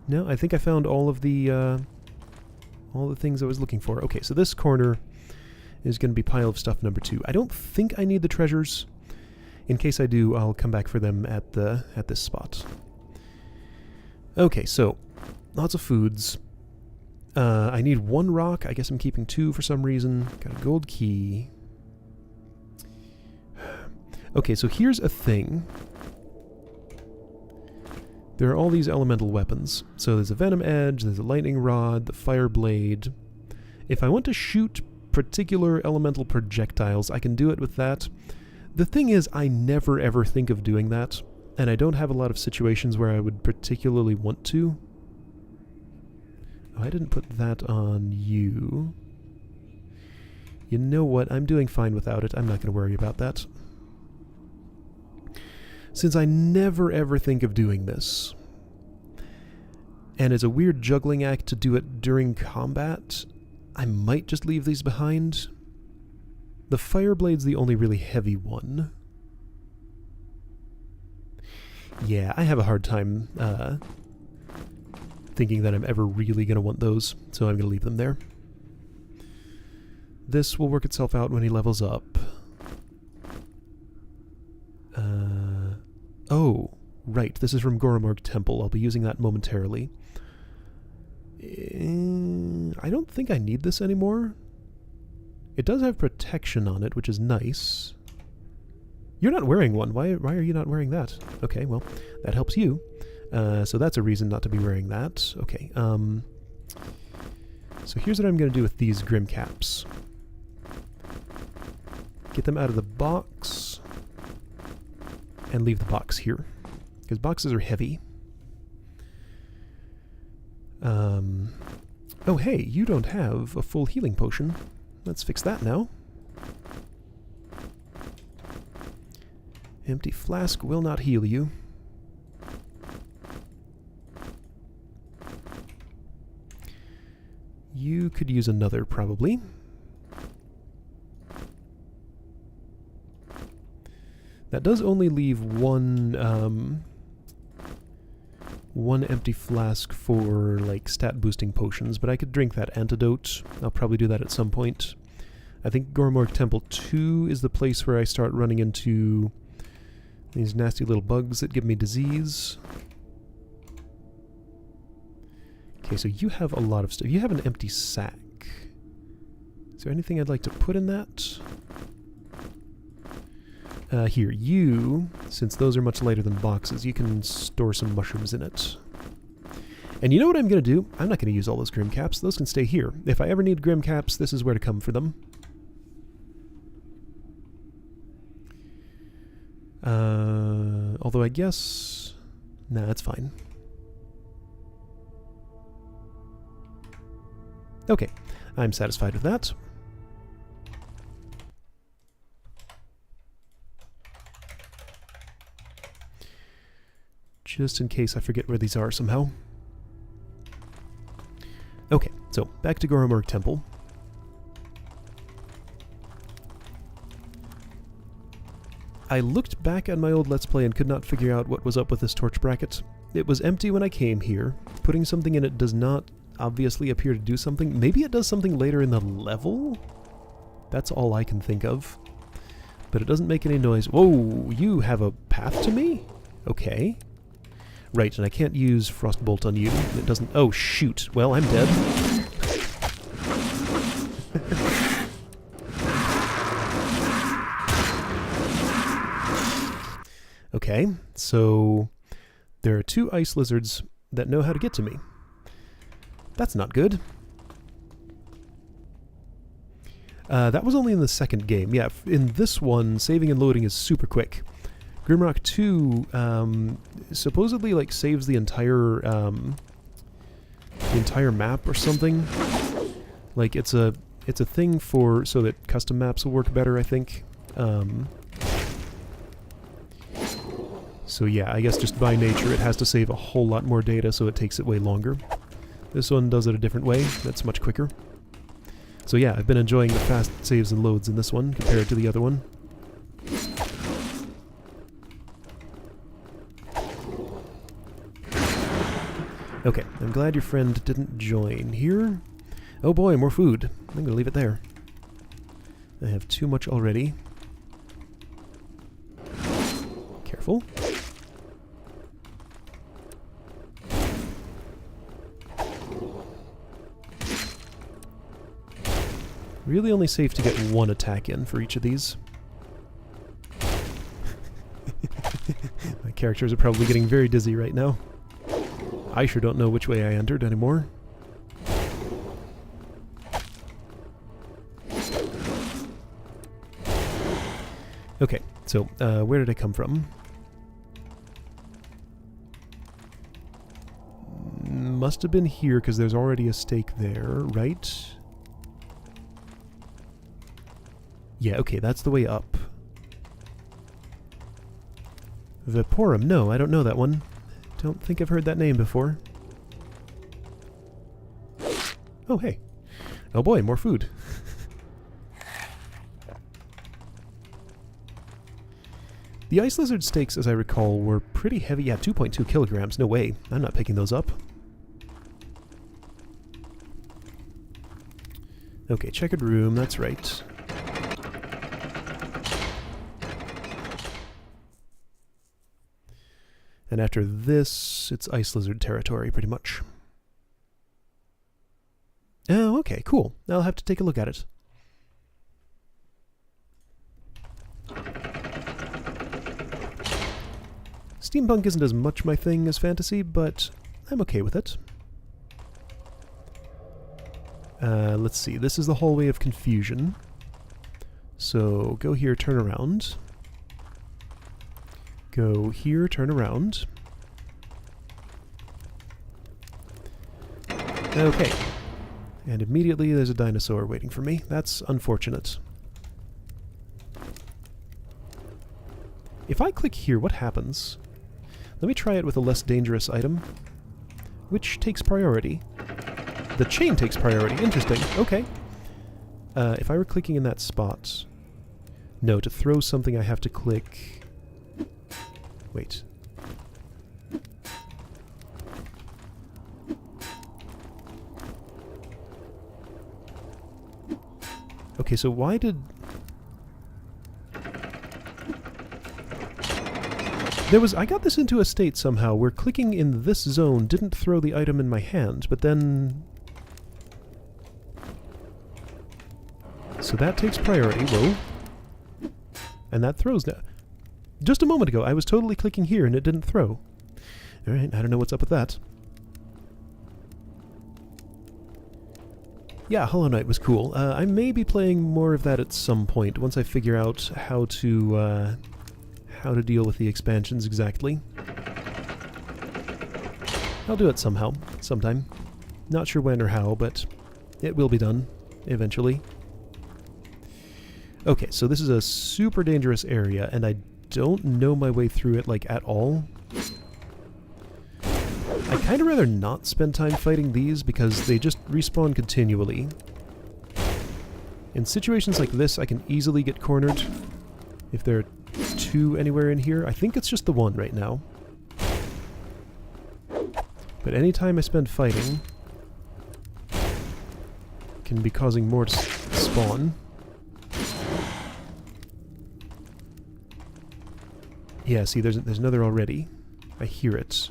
No, I think I found all the things I was looking for. Okay, so this corner is going to be pile of stuff number 2. I don't think I need the treasures. In case I do, I'll come back for them at this spot. Okay, so lots of foods. I need 1 rock. I guess I'm keeping 2 for some reason. Got a gold key. Okay, so here's a thing. There are all these elemental weapons. So there's a venom edge, there's a lightning rod, the fire blade. If I want to shoot particular elemental projectiles, I can do it with that. The thing is, I never ever think of doing that, and I don't have a lot of situations where I would particularly want to. Oh, I didn't put that on you. You know what? I'm doing fine without it. I'm not going to worry about that. Since I never ever think of doing this, and it's a weird juggling act to do it during combat, I might just leave these behind. The Fireblade's the only really heavy one. Yeah, I have a hard time thinking that I'm ever really going to want those, so I'm going to leave them there. This will work itself out when he levels up. Oh, right, this is from Grimrock Temple. I'll be using that momentarily. I don't think I need this anymore. It does have protection on it, which is nice. You're not wearing one. Why are you not wearing that? Okay, well, that helps you. So that's a reason not to be wearing that. Okay, so here's what I'm going to do with these Grim Caps. Get them out of the box and leave the box here, because boxes are heavy. Oh hey, you don't have a full healing potion. Let's fix that now. Empty flask will not heal you. You could use another, probably. That does only leave one empty flask for, like, stat boosting potions, but I could drink that antidote. I'll probably do that at some point. I think Grimrock Temple 2 is the place where I start running into these nasty little bugs that give me disease. Okay, so you have a lot of stuff. You have an empty sack. Is there anything I'd like to put in that? Here, you, since those are much lighter than boxes, you can store some mushrooms in it. And you know what I'm going to do? I'm not going to use all those Grim Caps. Those can stay here. If I ever need Grim Caps, this is where to come for them. Although I guess... Nah, it's fine. Okay, I'm satisfied with that. Just in case I forget where these are somehow. Okay, so back to Grimrock Temple. I looked back at my old Let's Play and could not figure out what was up with this torch bracket. It was empty when I came here. Putting something in it does not obviously appear to do something. Maybe it does something later in the level? That's all I can think of. But it doesn't make any noise. Whoa, you have a path to me? Okay. Right, and I can't use Frostbolt on you. It doesn't... Oh, shoot. Well, I'm dead. Okay, so there are 2 ice lizards that know how to get to me. That's not good. That was only in the second game. Yeah, in this one, saving and loading is super quick. Grimrock 2 supposedly like saves the entire map or something. Like it's a thing for so that custom maps will work better, I think. So yeah, I guess just by nature it has to save a whole lot more data, so it takes it way longer. This one does it a different way. That's much quicker. So yeah, I've been enjoying the fast saves and loads in this one compared to the other one. Okay, I'm glad your friend didn't join here. Oh boy, more food. I'm gonna leave it there. I have too much already. Careful. Really only safe to get 1 attack in for each of these. My characters are probably getting very dizzy right now. I sure don't know which way I entered anymore. Okay, so where did I come from? Must have been here because there's already a stake there, right? Yeah, okay, that's the way up. Vaporum, no, I don't know that one. Don't think I've heard that name before. Oh, hey. Oh boy, more food. The ice lizard steaks, as I recall, were pretty heavy. Yeah, 2.2 kilograms. No way. I'm not picking those up. Okay, checkered room, that's right. And after this, it's ice lizard territory, pretty much. Oh, okay, cool. I'll have to take a look at it. Steampunk isn't as much my thing as fantasy, but I'm okay with it. Let's see, this is the hallway of confusion. So go here, turn around. Go here, turn around. Okay. And immediately there's a dinosaur waiting for me. That's unfortunate. If I click here, what happens? Let me try it with a less dangerous item. Which takes priority? The chain takes priority. Interesting. Okay. If I were clicking in that spot... No, to throw something I have to click... Wait. Okay, so why did... I got this into a state somehow where clicking in this zone didn't throw the item in my hand, but then... So that takes priority, whoa. And that throws now. Just a moment ago, I was totally clicking here and it didn't throw. Alright, I don't know what's up with that. Yeah, Hollow Knight was cool. I may be playing more of that at some point, once I figure out how to deal with the expansions exactly. I'll do it somehow, sometime. Not sure when or how, but it will be done, eventually. Okay, so this is a super dangerous area, and I don't know my way through it, like, at all. I'd kind of rather not spend time fighting these, because they just respawn continually. In situations like this, I can easily get cornered. If there are two anywhere in here. I think it's just the one right now. But anytime I spend fighting, can be causing more to spawn. Yeah, see, there's another already. I hear it.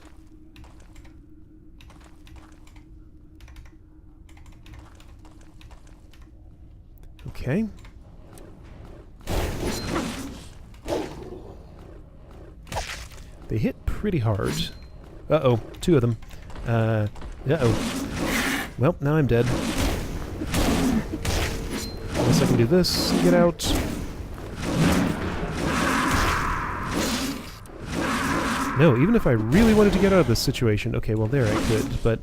Okay. They hit pretty hard. Uh-oh, two of them. Uh-oh. Well, now I'm dead. Unless I can do this, get out. No, even if I really wanted to get out of this situation... Okay, well there I could, but...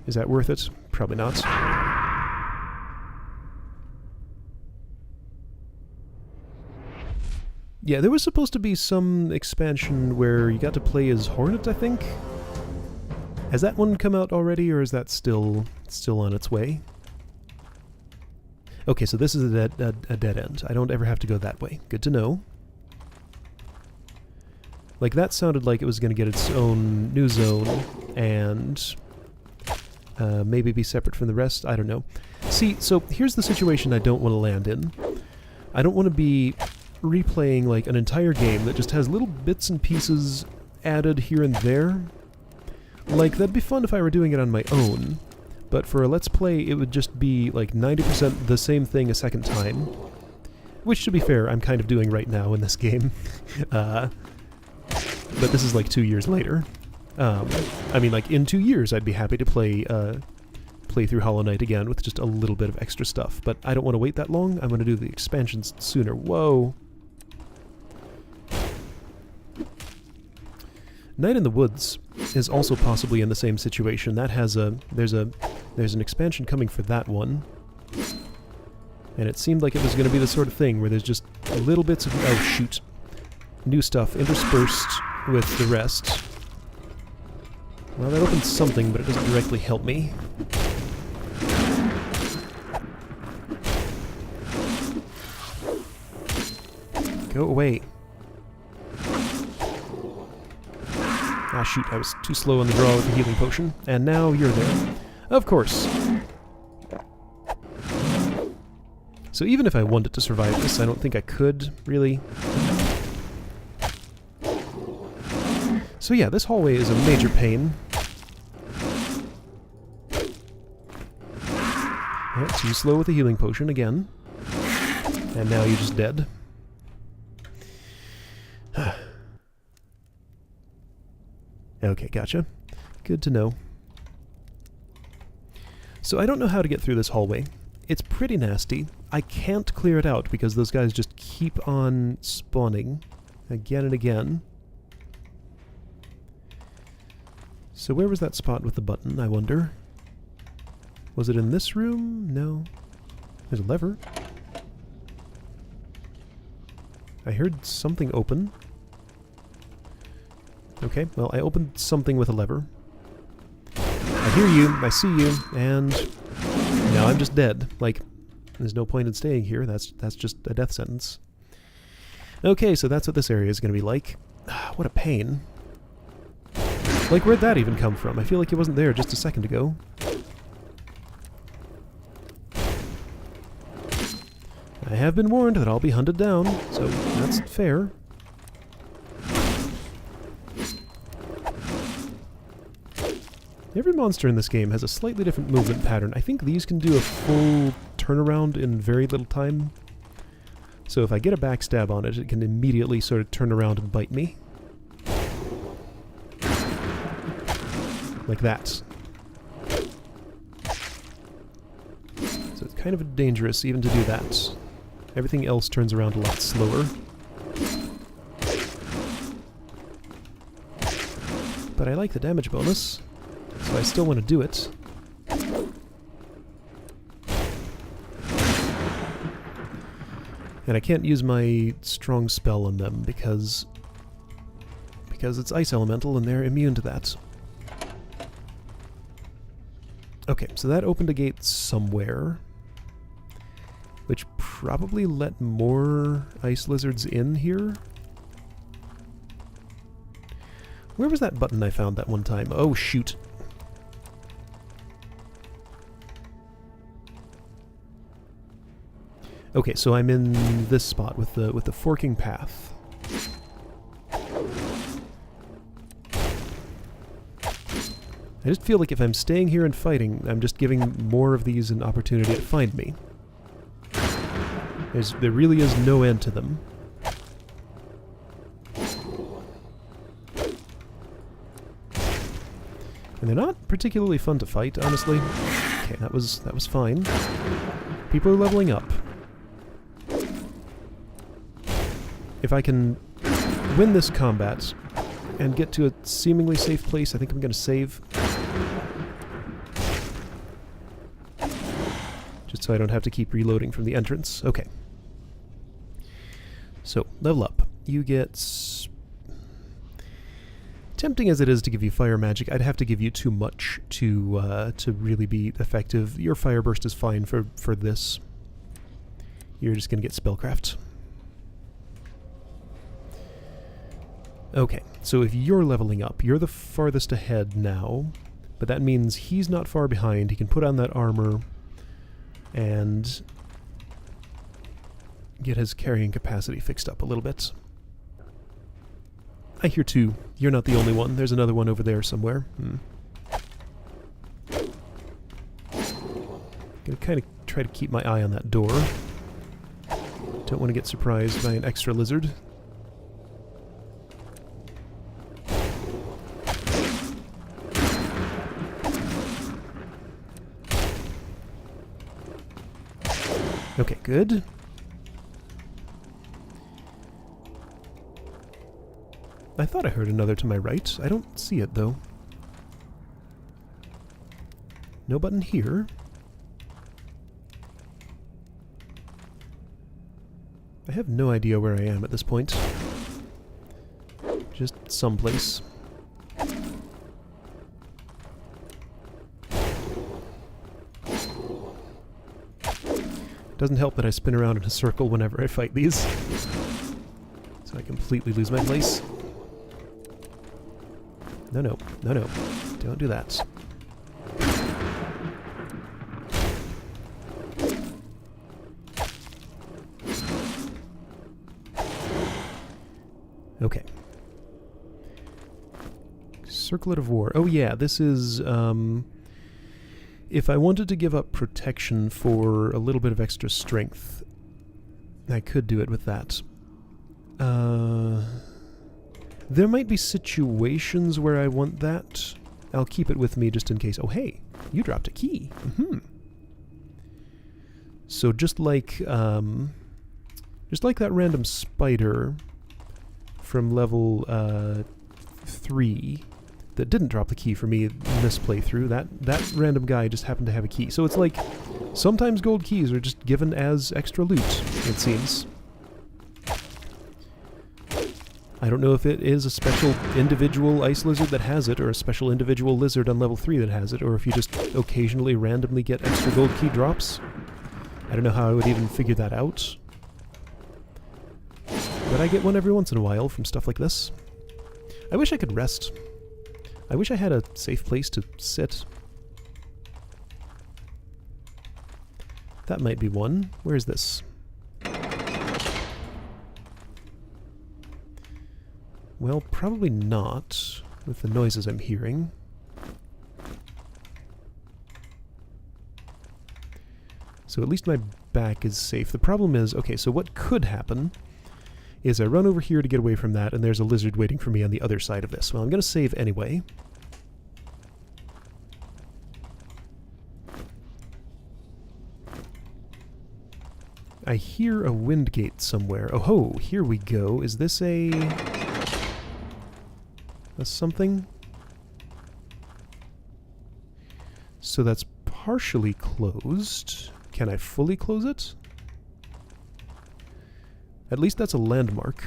Is that worth it? Probably not. Yeah, there was supposed to be some expansion where you got to play as Hornet, I think? Has that one come out already, or is that still on its way? Okay, so this is a dead end. I don't ever have to go that way. Good to know. Like, that sounded like it was going to get its own new zone, and maybe be separate from the rest. I don't know. See, so here's the situation I don't want to land in. I don't want to be replaying, like, an entire game that just has little bits and pieces added here and there. Like, that'd be fun if I were doing it on my own, but for a Let's Play, it would just be, like, 90% the same thing a second time. Which, to be fair, I'm kind of doing right now in this game. But this is like 2 years later. I mean, like, in 2 years I'd be happy to play through Hollow Knight again with just a little bit of extra stuff, but I don't want to wait that long. I'm going to do the expansions sooner. Whoa! Night in the Woods is also possibly in the same situation. That has there's an expansion coming for that one. And it seemed like it was going to be the sort of thing where there's just little bits of... Oh, shoot. New stuff interspersed with the rest. Well, that opens something, but it doesn't directly help me. Go away. Ah, shoot, I was too slow on the draw with the healing potion. And now you're there. Of course. So even if I wanted to survive this, I don't think I could, really. So yeah, this hallway is a major pain. Yeah, too slow with the healing potion again. And now you're just dead. Okay, gotcha. Good to know. So I don't know how to get through this hallway. It's pretty nasty. I can't clear it out because those guys just keep on spawning again and again. So where was that spot with the button, I wonder? Was it in this room? No. There's a lever. I heard something open. Okay, well, I opened something with a lever. I hear you, I see you, and now I'm just dead. Like, there's no point in staying here. That's just a death sentence. Okay, so that's what this area is going to be like. What a pain. Like, where'd that even come from? I feel like it wasn't there just a second ago. I have been warned that I'll be hunted down, so that's fair. Every monster in this game has a slightly different movement pattern. I think these can do a full turnaround in very little time. So if I get a backstab on it, it can immediately sort of turn around and bite me. Like that. So it's kind of dangerous even to do that. Everything else turns around a lot slower. But I like the damage bonus, so I still want to do it. And I can't use my strong spell on them because it's ice elemental and they're immune to that. Okay, so that opened a gate somewhere, which probably let more ice lizards in here. Where was that button I found that one time? Oh, shoot. Okay, so I'm in this spot with the forking path. I just feel like if I'm staying here and fighting, I'm just giving more of these an opportunity to find me. There really is no end to them. And they're not particularly fun to fight, honestly. Okay, that was fine. People are leveling up. If I can win this combat and get to a seemingly safe place, I think I'm going to save. Just so I don't have to keep reloading from the entrance. Okay. So, level up. You get... Tempting as it is to give you fire magic, I'd have to give you too much to really be effective. Your fire burst is fine for this. You're just going to get spellcraft. Okay, so if you're leveling up, you're the farthest ahead now, but that means he's not far behind. He can put on that armor and get his carrying capacity fixed up a little bit. I hear two. You're not the only one. There's another one over there somewhere. Gonna kind of try to keep my eye on that door. Don't want to get surprised by an extra lizard. Okay, good. I thought I heard another to my right. I don't see it, though. No button here. I have no idea where I am at this point. Just someplace. Doesn't help that I spin around in a circle whenever I fight these. So I completely lose my place. No, no, no, no. Don't do that. Okay. Circlet of War. Oh yeah, this is, if I wanted to give up protection for a little bit of extra strength, I could do it with that. There might be situations where I want that. I'll keep it with me just in case. Oh, hey, you dropped a key. So just like that random spider from level 3 that didn't drop the key for me in this playthrough, that random guy just happened to have a key. So it's like sometimes gold keys are just given as extra loot, it seems. I don't know if it is a special individual ice lizard that has it, or a special individual lizard on level 3 that has it, or if you just occasionally randomly get extra gold key drops. I don't know how I would even figure that out. But I get one every once in a while from stuff like this. I wish I could rest. I wish I had a safe place to sit. That might be one. Where is this? Well, probably not, with the noises I'm hearing. So at least my back is safe. The problem is, okay, so what could happen is I run over here to get away from that, and there's a lizard waiting for me on the other side of this. Well, I'm going to save anyway. I hear a wind gate somewhere. Oh ho, here we go. Is this a something? So that's partially closed. Can I fully close it? At least that's a landmark.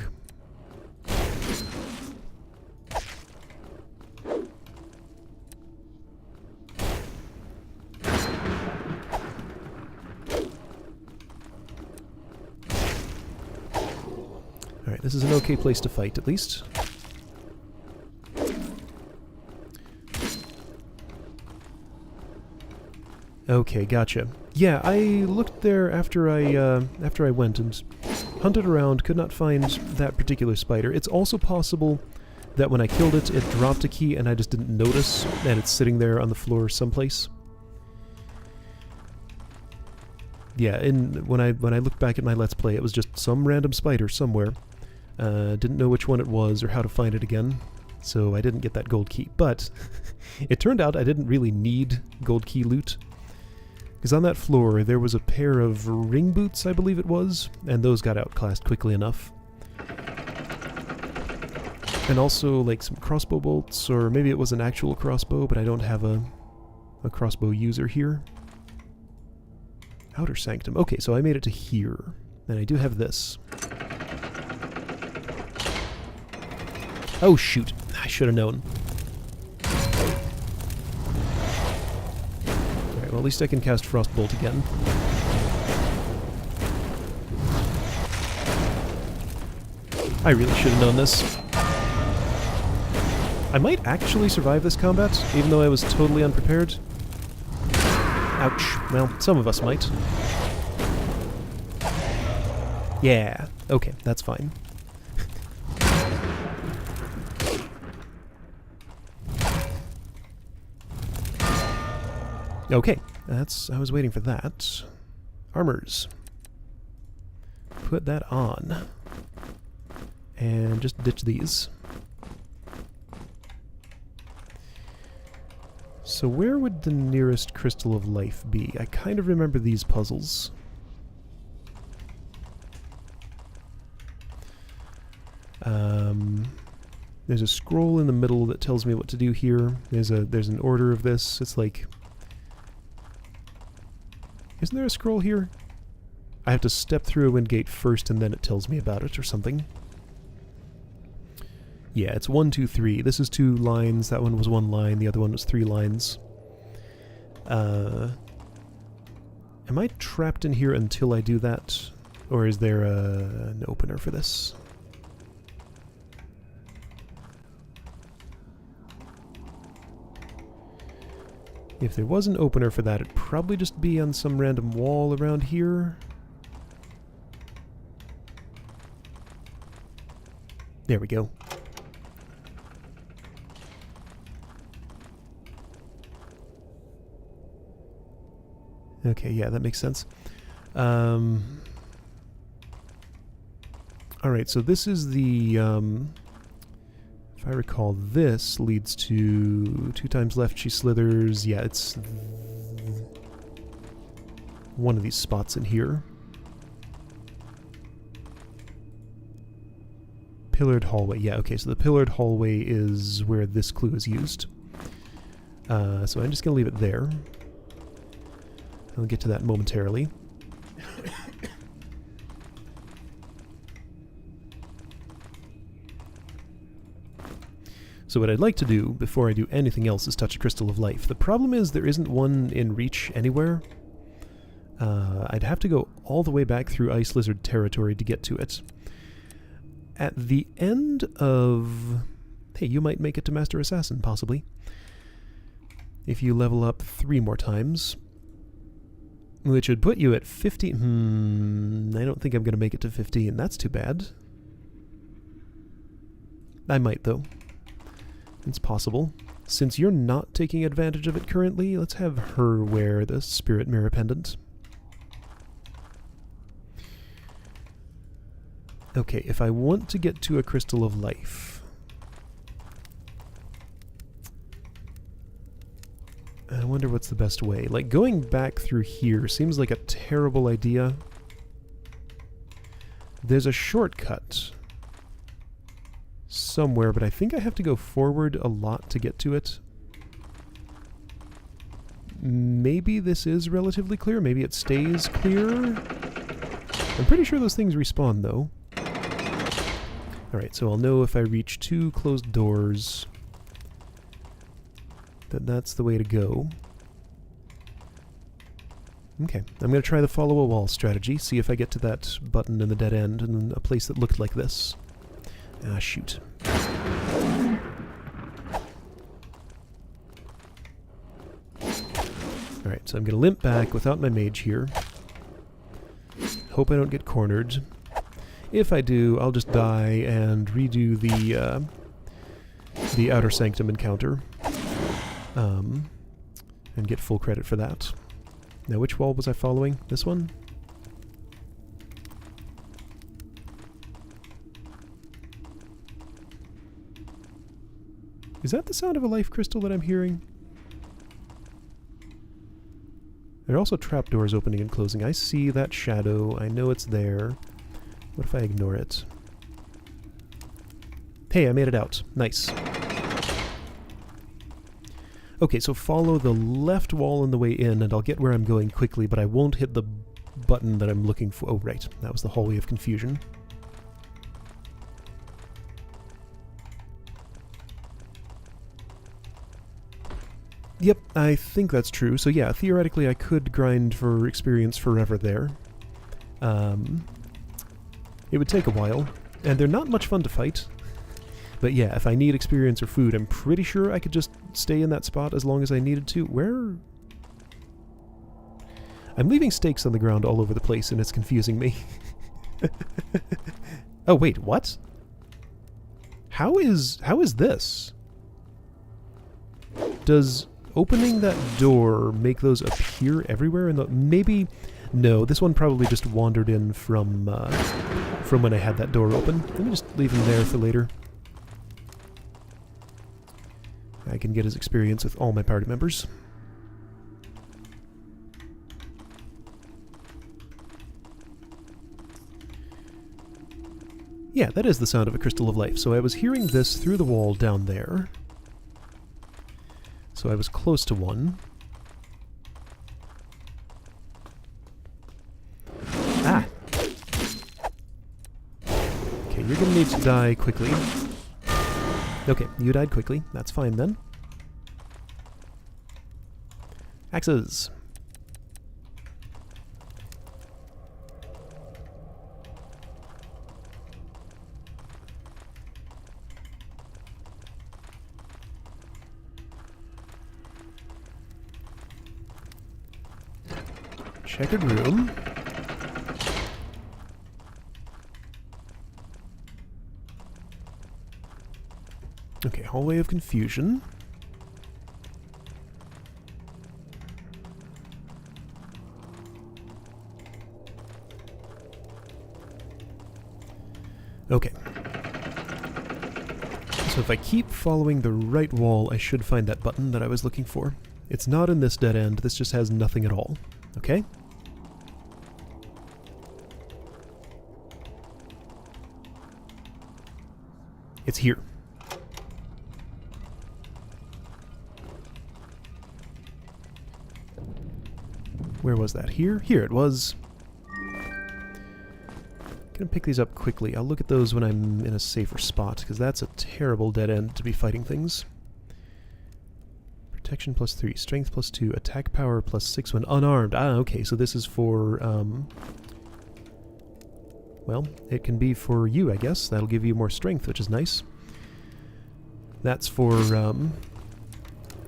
Alright, this is an okay place to fight, at least. Okay, gotcha. Yeah, I looked there after I went and hunted around, could not find that particular spider. It's also possible that when I killed it, it dropped a key and I just didn't notice, and it's sitting there on the floor someplace. Yeah, when I looked back at my Let's Play, it was just some random spider somewhere. Didn't know which one it was or how to find it again, so I didn't get that gold key. But it turned out I didn't really need gold key loot, because on that floor there was a pair of ring boots, I believe it was, and those got outclassed quickly enough. And also like some crossbow bolts, or maybe it was an actual crossbow, but I don't have a crossbow user here. Outer Sanctum. Okay, so I made it to here, and I do have this. Oh shoot, I should have known. Alright, well at least I can cast Frostbolt again. I really should have known this. I might actually survive this combat, even though I was totally unprepared. Ouch. Well, some of us might. Yeah. Okay, that's fine. Okay, I was waiting for that. Armors. Put that on. And just ditch these. So where would the nearest Crystal of Life be? I kind of remember these puzzles. There's a scroll in the middle that tells me what to do here. There's an order of this. It's like... Isn't there a scroll here? I have to step through a wind gate first and then it tells me about it or something. Yeah, it's 1, 2, 3. This is 2 lines, that one was 1 line, the other one was 3 lines. Am I trapped in here until I do that? Or is there an opener for this? If there was an opener for that, it'd probably just be on some random wall around here. There we go. Okay, yeah, that makes sense. Alright, so this is the If I recall, this leads to 2 times left she slithers. Yeah, it's one of these spots in here. Pillared hallway. Yeah, okay, so the pillared hallway is where this clue is used. So I'm just going to leave it there. I'll get to that momentarily. So what I'd like to do before I do anything else is touch a Crystal of Life. The problem is there isn't one in reach anywhere. I'd have to go all the way back through Ice Lizard territory to get to it. At the end of... Hey, you might make it to Master Assassin, possibly. If you level up 3 more times. Which would put you at 15... I don't think I'm going to make it to 15. That's too bad. I might, though. It's possible. Since you're not taking advantage of it currently, let's have her wear the Spirit Mirror Pendant. Okay, if I want to get to a Crystal of Life... I wonder what's the best way. Like, going back through here seems like a terrible idea. There's a shortcut somewhere, but I think I have to go forward a lot to get to it. Maybe this is relatively clear. Maybe it stays clear. I'm pretty sure those things respawn, though. Alright, so I'll know if I reach 2 closed doors that that's the way to go. Okay, I'm going to try the follow a wall strategy, see if I get to that button in the dead end in a place that looked like this. Ah, shoot. Alright, so I'm going to limp back without my mage here. Hope I don't get cornered. If I do, I'll just die and redo the Outer Sanctum encounter. And get full credit for that. Now, which wall was I following? This one? Is that the sound of a life crystal that I'm hearing? There are also trapdoors opening and closing. I see that shadow. I know it's there. What if I ignore it? Hey, I made it out. Nice. Okay, so follow the left wall on the way in, and I'll get where I'm going quickly, but I won't hit the button that I'm looking for. Oh, right. That was the Hallway of Confusion. Yep, I think that's true. So yeah, theoretically I could grind for experience forever there. It would take a while, and they're not much fun to fight. But yeah, if I need experience or food, I'm pretty sure I could just stay in that spot as long as I needed to. Where? I'm leaving stakes on the ground all over the place, and it's confusing me. Oh wait, what? How is this? Does opening that door make those appear everywhere? And maybe no. This one probably just wandered in from when I had that door open. Let me just leave him there for later. I can get his experience with all my party members. Yeah, that is the sound of a Crystal of Life. So I was hearing this through the wall down there. So I was close to one. Ah! Okay, you're gonna need to die quickly. Okay, you died quickly. That's fine then. Axes! Checkered room. Okay, Hallway of Confusion. Okay. So So if I keep following the right wall, I should find that button that I was looking for. It's not in this dead end, this just has nothing at all. Okay? It's here. Where was that? Here? Here it was. Gonna pick these up quickly. I'll look at those when I'm in a safer spot, because that's a terrible dead end to be fighting things. Protection +3, strength +2, attack power +6 when unarmed. Ah, okay, so this is for, well, it can be for you, I guess. That'll give you more strength, which is nice. That's for,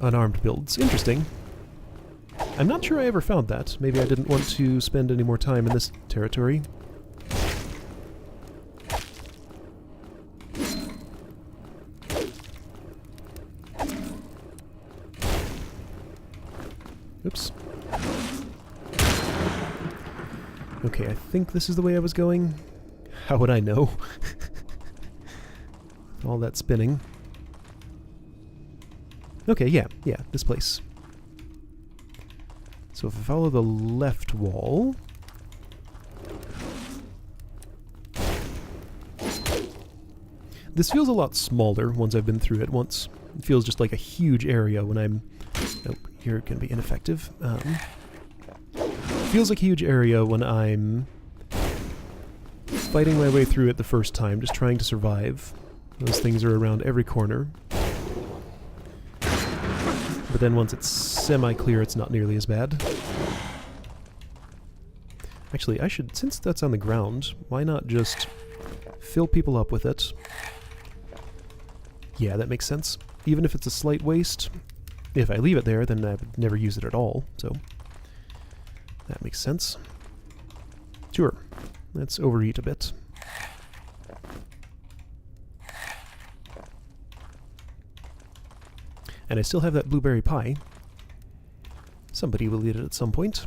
unarmed builds. Interesting. I'm not sure I ever found that. Maybe I didn't want to spend any more time in this territory. Oops. Okay, I think this is the way I was going. How would I know? All that spinning. Okay, yeah, this place. So if I follow the left wall... This feels a lot smaller once I've been through it once. It feels just like a huge area when I'm... Oh, here it can be ineffective. Feels like a huge area when I'm fighting my way through it the first time, just trying to survive. Those things are around every corner. But then once it's semi-clear, it's not nearly as bad. Actually, I should, since that's on the ground, why not just fill people up with it? Yeah, that makes sense. Even if it's a slight waste, if I leave it there, then I would never use it at all, so that makes sense. Sure, let's overeat a bit. And I still have that blueberry pie. Somebody will eat it at some point.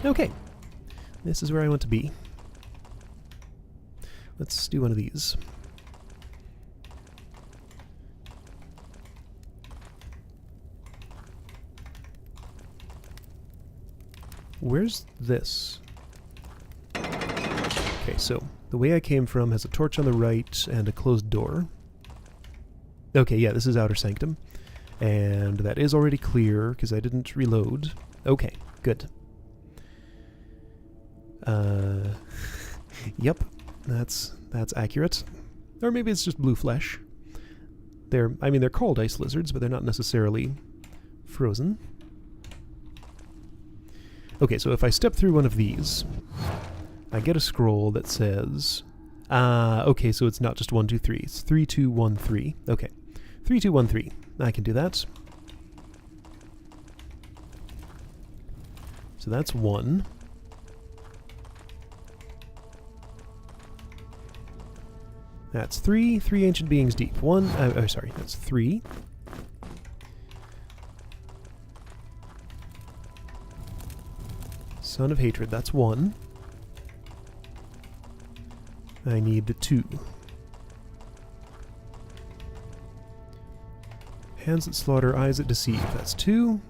Okay, this is where I want to be. Let's do one of these. Where's this? Okay, so the way I came from has a torch on the right and a closed door. Okay, yeah, this is Outer Sanctum. And that is already clear, because I didn't reload. Okay, good. Yep, that's accurate. Or maybe it's just blue flesh. I mean, they're called ice lizards, but they're not necessarily frozen. Okay, so if I step through one of these, I get a scroll that says... okay, so it's not just 1, 2, 3. It's 3, 2, 1, 3. Okay. 3, 2, 1, 3. I can do that. So that's 1. That's 3. 3 ancient beings deep. 1... oh, sorry. That's 3. Son of Hatred. That's 1. I need the 2. Hands that slaughter, eyes that deceive. That's 2.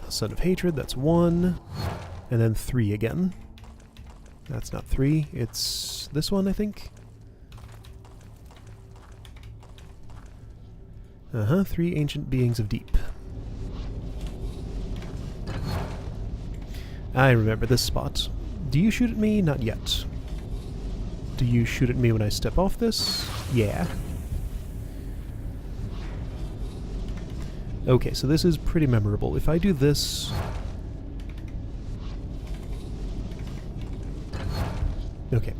Son of Hatred. That's 1. And then 3 again. That's not 3. It's this one, I think. 3 ancient beings of deep. I remember this spot. Do you shoot at me? Not yet. Do you shoot at me when I step off this? Yeah. Okay, so this is pretty memorable. If I do this... Okay.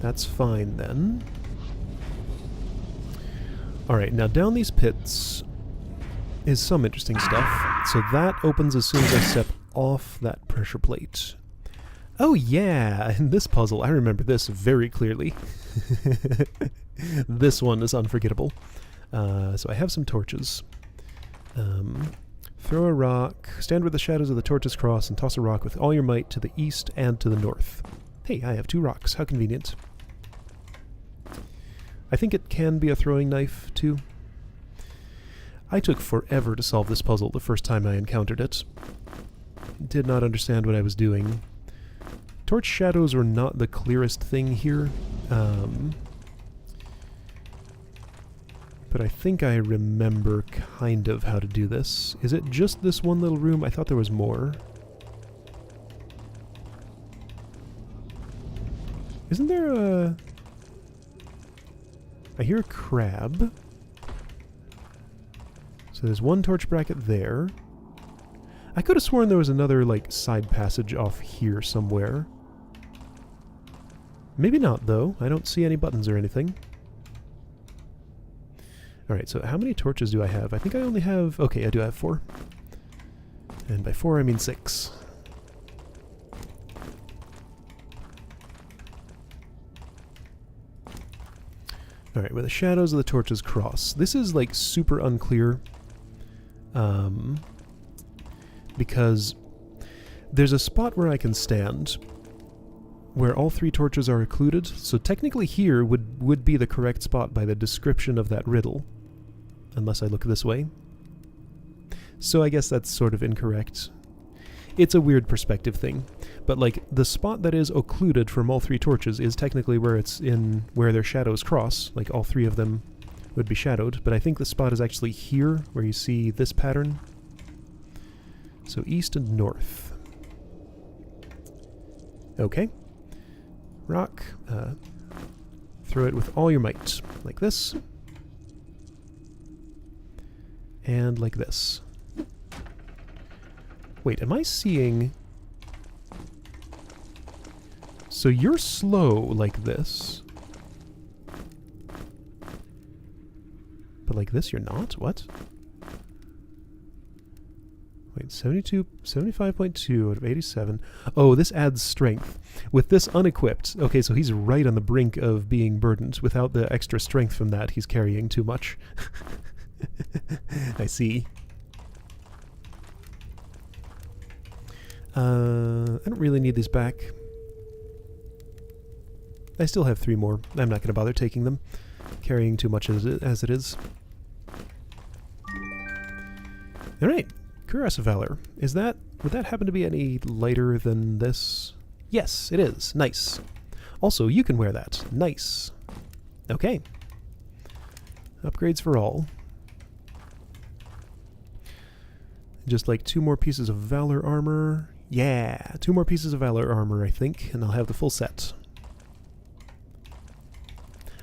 That's fine then. Alright, now down these pits is some interesting stuff. So that opens as soon as I step off that pressure plate. Oh yeah, in this puzzle, I remember this very clearly. This one is unforgettable. So I have some torches. Throw a rock, stand where the shadows of the torches cross, and toss a rock with all your might to the east and to the north. Hey, I have 2 rocks. How convenient. I think it can be a throwing knife, too. I took forever to solve this puzzle the first time I encountered it. Did not understand what I was doing. Torch shadows were not the clearest thing here. But I think I remember kind of how to do this. Is it just this one little room? I thought there was more. Isn't there a... I hear a crab. So there's one torch bracket there. I could have sworn there was another, like, side passage off here somewhere. Maybe not, though. I don't see any buttons or anything. Alright, so how many torches do I have? I think I only have... Okay, I do have 4. And by 4 I mean 6. Alright, where the shadows of the torches cross. This is, like, super unclear. Because there's a spot where I can stand where all 3 torches are occluded, so technically here would be the correct spot by the description of that riddle. Unless I look this way. So I guess that's sort of incorrect. It's a weird perspective thing. But, like, the spot that is occluded from all 3 torches is technically where it's in where their shadows cross. Like, all 3 of them would be shadowed. But I think the spot is actually here, where you see this pattern. So east and north. Okay. Rock. Throw it with all your might. Like this. And like this. Wait, am I seeing... So you're slow like this. But like this you're not? What? Wait, 75.2 out of 87. Oh, this adds strength. With this unequipped... Okay, so he's right on the brink of being burdened. Without the extra strength from that, he's carrying too much. I see. I don't really need these back. I still have 3 more. I'm not going to bother taking them. Carrying too much as it is. Alright. Cuirass of Valor. Is that... Would that happen to be any lighter than this? Yes, it is. Nice. Also, you can wear that. Nice. Okay. Upgrades for all. Just like 2 more pieces of Valor armor. Yeah, 2 more pieces of Valor armor, I think, and I'll have the full set.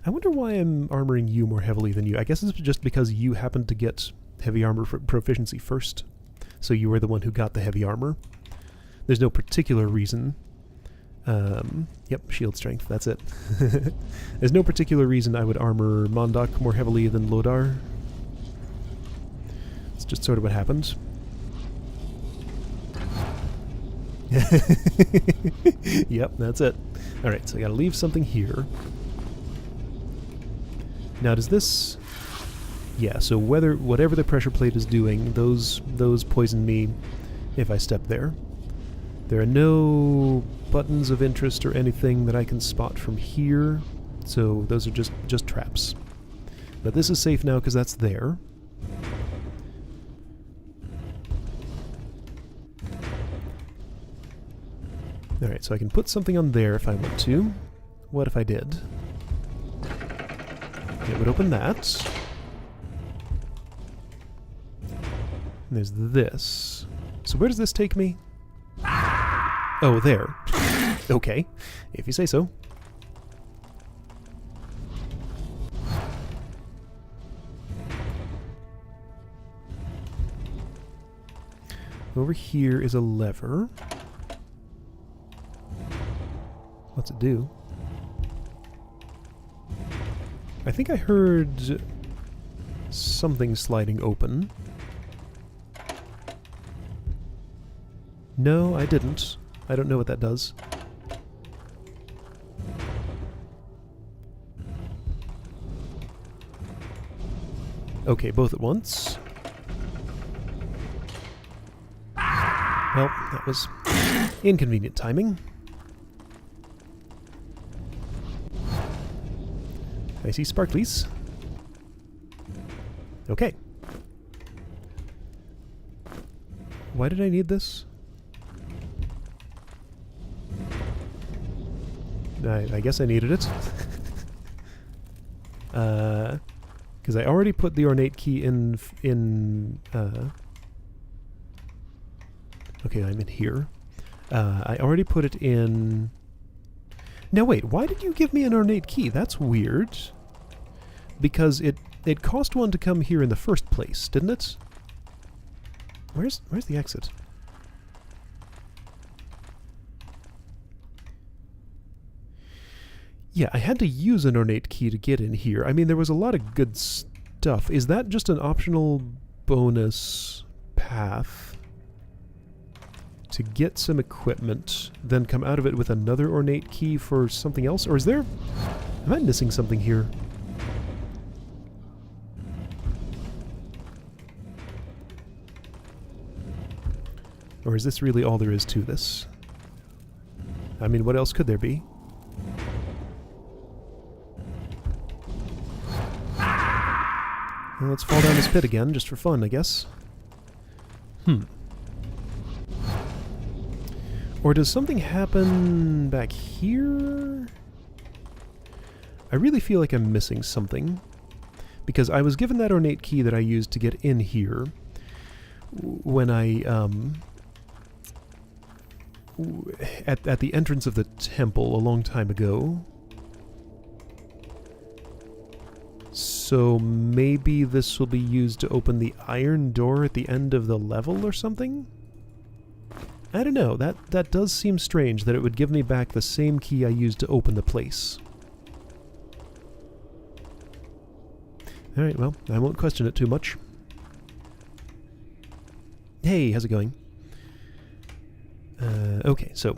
I wonder why I'm armoring you more heavily than you. I guess it's just because you happened to get heavy armor proficiency first. So you were the one who got the heavy armor. There's no particular reason. Yep, shield strength, that's it. There's no particular reason I would armor Mondok more heavily than Lodar. It's just sort of what happened. Yep, that's it. Alright, so I gotta leave something here. Now does this... Yeah, so whatever the pressure plate is doing, those poison me if I step there. There are no buttons of interest or anything that I can spot from here, so those are just traps. But this is safe now because that's there. Alright, so I can put something on there if I want to. What if I did? It would open that. And there's this. So where does this take me? Oh, there. Okay, if you say so. Over here is a lever. What's it do? I think I heard something sliding open. No, I didn't. I don't know what that does. Okay, both at once. Well, that was inconvenient timing. I see sparklies. Okay. Why did I need this? I guess I needed it. Because I already put the ornate key in... okay, I'm in here. I already put it in... Now wait, why did you give me an ornate key? That's weird. Because it cost one to come here in the first place, didn't it? Where's the exit? Yeah, I had to use an ornate key to get in here. I mean, there was a lot of good stuff. Is that just an optional bonus path to get some equipment, then come out of it with another ornate key for something else? Or is there... Am I missing something here? Or is this really all there is to this? I mean, what else could there be? Well, let's fall down this pit again, just for fun, I guess. Or does something happen back here? I really feel like I'm missing something. Because I was given that ornate key that I used to get in here when I, at the entrance of the temple a long time ago. So maybe this will be used to open the iron door at the end of the level or something? I don't know, that does seem strange that it would give me back the same key I used to open the place. Alright, well, I won't question it too much. Hey, how's it going? Okay, so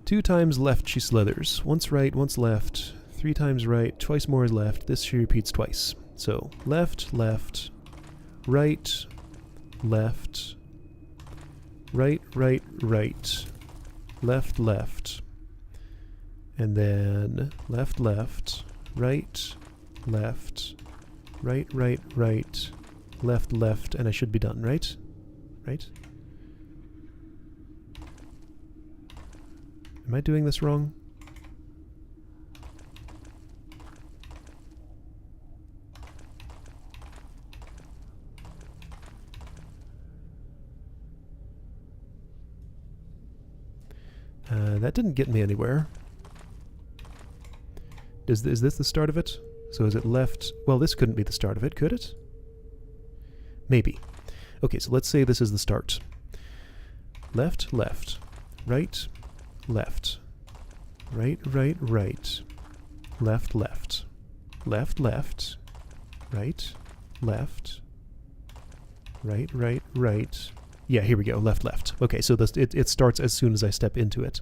2 times left she slithers. Once right, once left. 3 times right, twice more is left. This she repeats twice. So left, left, right, left, right, right, right, left, left, and then left, left, right, left, right, right, right, left, left, and I should be done, right? Right? Am I doing this wrong? That didn't get me anywhere. Is this the start of it? So is it left? Well, this couldn't be the start of it, could it? Maybe. Okay, so let's say this is the start. Left, left. Right, left. Right, right, right. Left, left. Left, left. Right, left. Right, right, right. Yeah, here we go. Left, left. Okay, so it starts as soon as I step into it.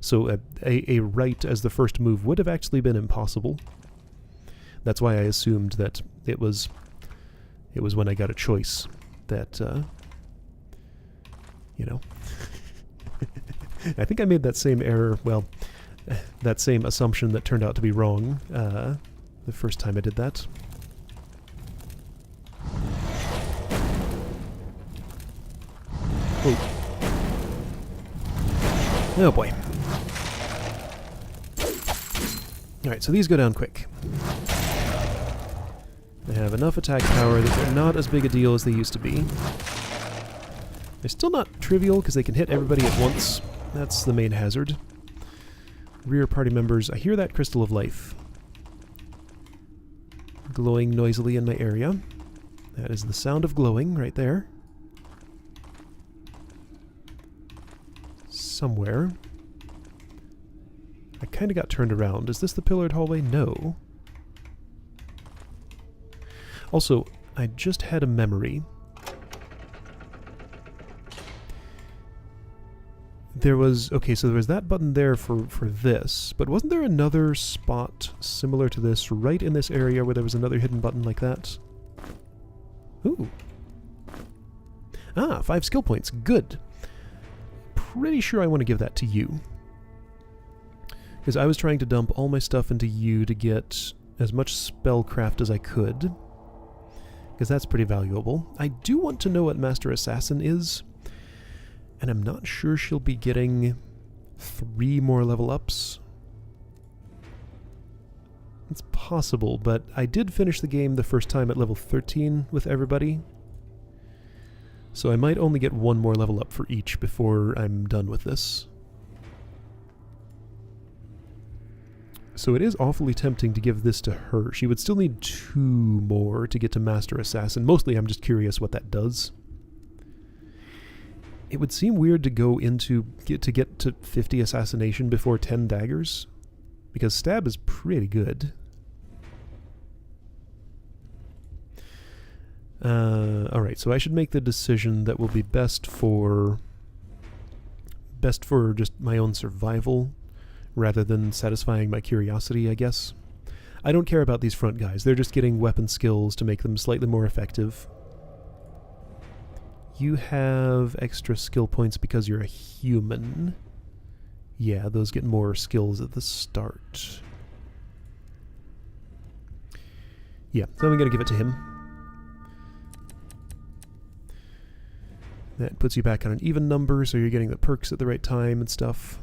So a right as the first move would have actually been impossible. That's why I assumed that it was when I got a choice that, you know. I think I made that same error, well, that same assumption that turned out to be wrong the first time I did that. Oh. Oh boy. Alright, so these go down quick. They have enough attack power that they're not as big a deal as they used to be. They're still not trivial because they can hit everybody at once. That's the main hazard. Rear party members, I hear that crystal of life glowing noisily in my area. That is the sound of glowing right there. Somewhere. I kind of got turned around. Is this the pillared hallway? No. Also, I just had a memory. There was... Okay, so there was that button there for this, but wasn't there another spot similar to this right in this area where there was another hidden button like that? Ooh. Ah, 5 skill points. Good. pretty sure I want to give that to you. Because I was trying to dump all my stuff into you to get as much spellcraft as I could. Because that's pretty valuable. I do want to know what Master Assassin is. And I'm not sure she'll be getting 3 more level ups. It's possible, but I did finish the game the first time at level 13 with everybody. So I might only get 1 more level up for each before I'm done with this. So it is awfully tempting to give this to her. She would still need 2 more to get to Master Assassin. Mostly I'm just curious what that does. It would seem weird to go into get to 50 assassination before 10 daggers, because stab is pretty good. Alright, so I should make the decision that will be best for just my own survival, rather than satisfying my curiosity, I guess. I don't care about these front guys. They're just getting weapon skills to make them slightly more effective. You have extra skill points because you're a human. Yeah, those get more skills at the start. Yeah, so I'm going to give it to him. That puts you back on an even number, so you're getting the perks at the right time and stuff.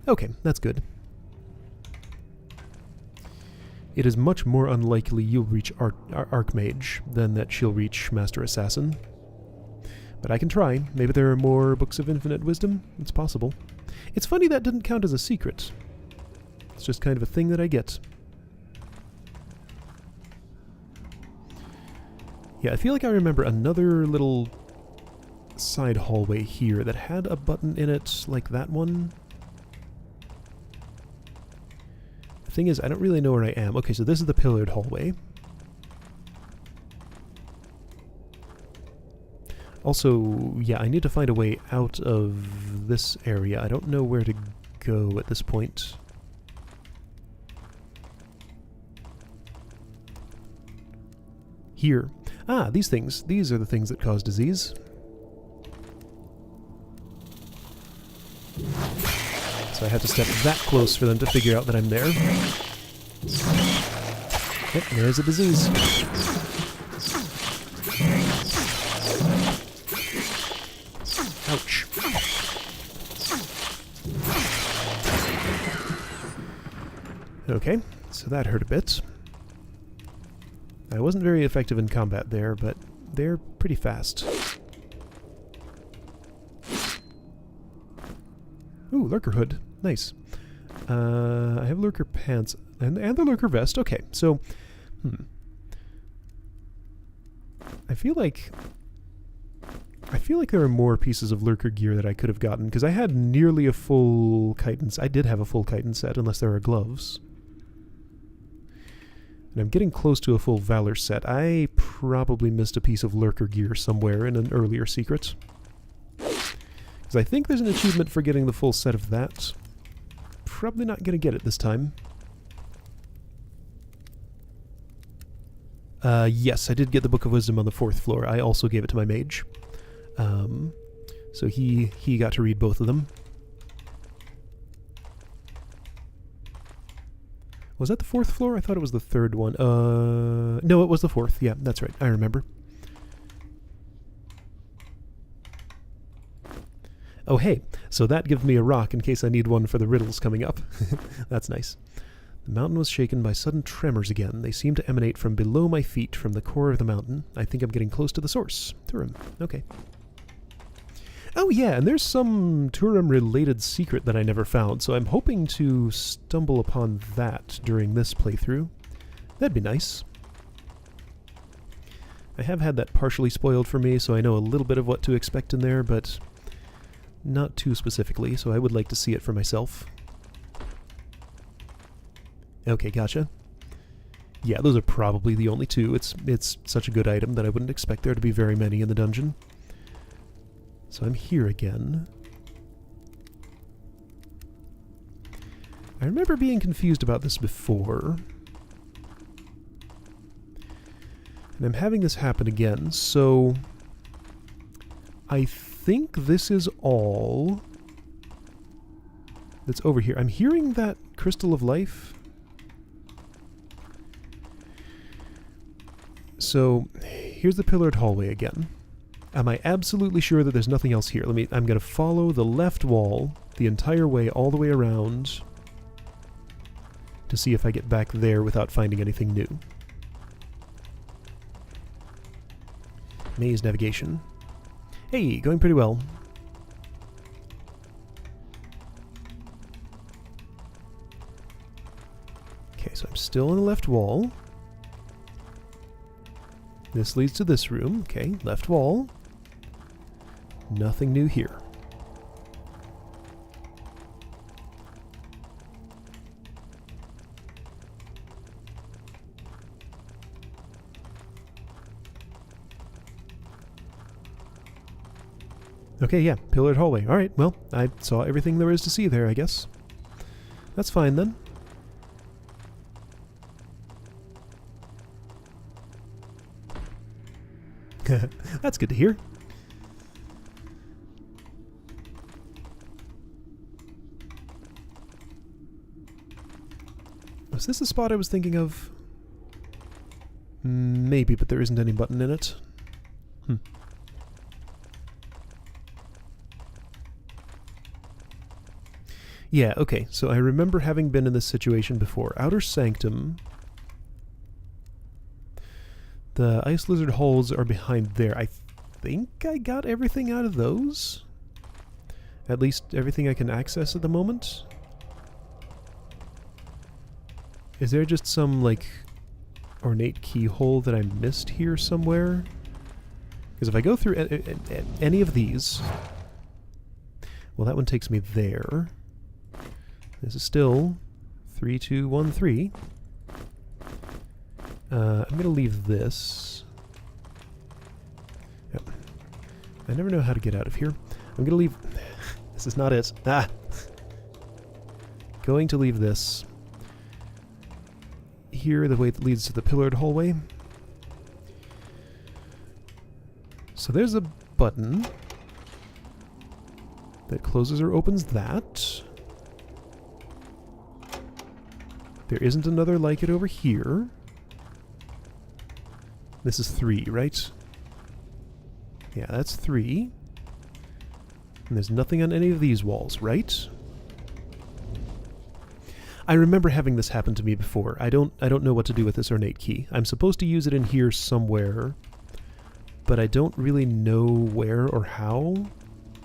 Okay, that's good. It is much more unlikely you'll reach Archmage than that she'll reach Master Assassin. But I can try. Maybe there are more Books of Infinite Wisdom. It's possible. It's funny that didn't count as a secret. It's just kind of a thing that I get. Yeah, I feel like I remember another little side hallway here that had a button in it like that one. The thing is, I don't really know where I am. Okay, so this is the pillared hallway. Also, yeah, I need to find a way out of this area. I don't know where to go at this point. Here. Ah, these things. These are the things that cause disease. So I have to step that close for them to figure out that I'm there. Yep, there's a disease. Ouch. Okay, so that hurt a bit. I wasn't very effective in combat there, but they're pretty fast. Ooh, Lurker Hood. Nice. I have Lurker Pants and the Lurker Vest. Okay, so... I feel like there are more pieces of Lurker gear that I could have gotten, because I had nearly a full chitin... I did have a full chitin set, unless there are gloves. And I'm getting close to a full Valor set. I probably missed a piece of Lurker gear somewhere in an earlier secret. Because I think there's an achievement for getting the full set of that. Probably not going to get it this time. Yes, I did get the Book of Wisdom on the 4th floor. I also gave it to my mage. So he got to read both of them. Was that the 4th floor? I thought it was the 3rd one. No, it was the 4th. Yeah, that's right. I remember. Oh, hey. So that gives me a rock in case I need one for the riddles coming up. That's nice. The mountain was shaken by sudden tremors again. They seemed to emanate from below my feet, from the core of the mountain. I think I'm getting close to the source. Turim. Okay. Oh yeah, and there's some Turim-related secret that I never found, so I'm hoping to stumble upon that during this playthrough. That'd be nice. I have had that partially spoiled for me, so I know a little bit of what to expect in there, but not too specifically, so I would like to see it for myself. Okay, gotcha. Yeah, those are probably the only two. It's such a good item that I wouldn't expect there to be very many in the dungeon. So I'm here again. I remember being confused about this before. And I'm having this happen again, so I think this is all that's over here. I'm hearing that crystal of life. So, here's the pillared hallway again. Am I absolutely sure that there's nothing else here? I'm going to follow the left wall the entire way, all the way around, to see if I get back there without finding anything new. Maze navigation. Hey, going pretty well. Okay, so I'm still on the left wall. This leads to this room. Okay, left wall. Nothing new here. Okay, yeah, pillared hallway. Alright, well, I saw everything there is to see there, I guess. That's fine then. That's good to hear. Was this the spot I was thinking of? Maybe, but there isn't any button in it. Yeah, okay, so I remember having been in this situation before. Outer Sanctum. The ice lizard holes are behind there. I think I got everything out of those. At least everything I can access at the moment. Is there just some, like, ornate keyhole that I missed here somewhere? Because if I go through any of these... Well, that one takes me there. This is still 3, 2, 1, 3. I'm going to leave this. Yep. I never know how to get out of here. I'm going to leave... This is not it. Ah! Going to leave this here, the way that leads to the pillared hallway. So there's a button that closes or opens that. There isn't another like it over here. This is 3, right? Yeah, that's 3. And there's nothing on any of these walls, right? I remember having this happen to me before. I don't know what to do with this ornate key. I'm supposed to use it in here somewhere, but I don't really know where or how,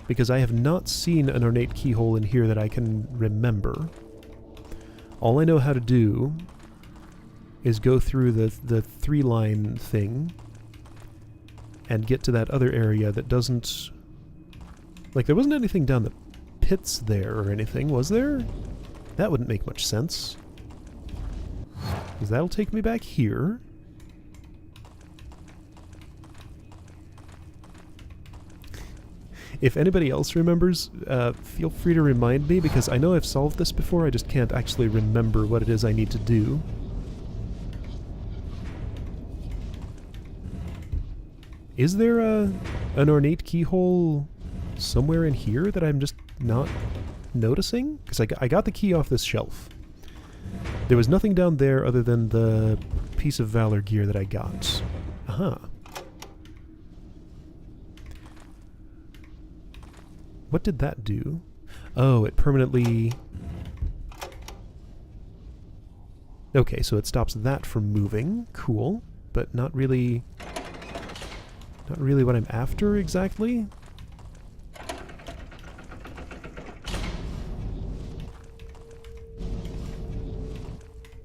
because I have not seen an ornate keyhole in here that I can remember. All I know how to do is go through the 3-line thing and get to that other area that doesn't... Like, there wasn't anything down the pits there or anything, was there? That wouldn't make much sense. Because that'll take me back here. If anybody else remembers, feel free to remind me, because I know I've solved this before, I just can't actually remember what it is I need to do. Is there an ornate keyhole somewhere in here that I'm just not noticing? Because I got the key off this shelf. There was nothing down there other than the piece of Valor gear that I got. Aha. What did that do? Oh, it permanently... Okay, so it stops that from moving. Cool. But not really... Not really what I'm after, exactly.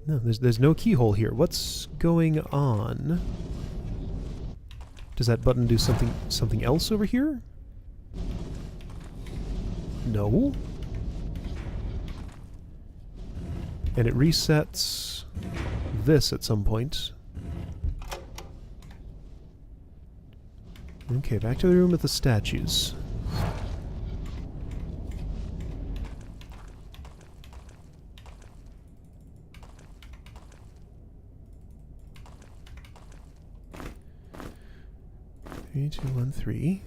No, there's no keyhole here. What's going on? Does that button do something else over here? No. And it resets this at some point. Okay, back to the room with the statues. Three, 2, 1, 3.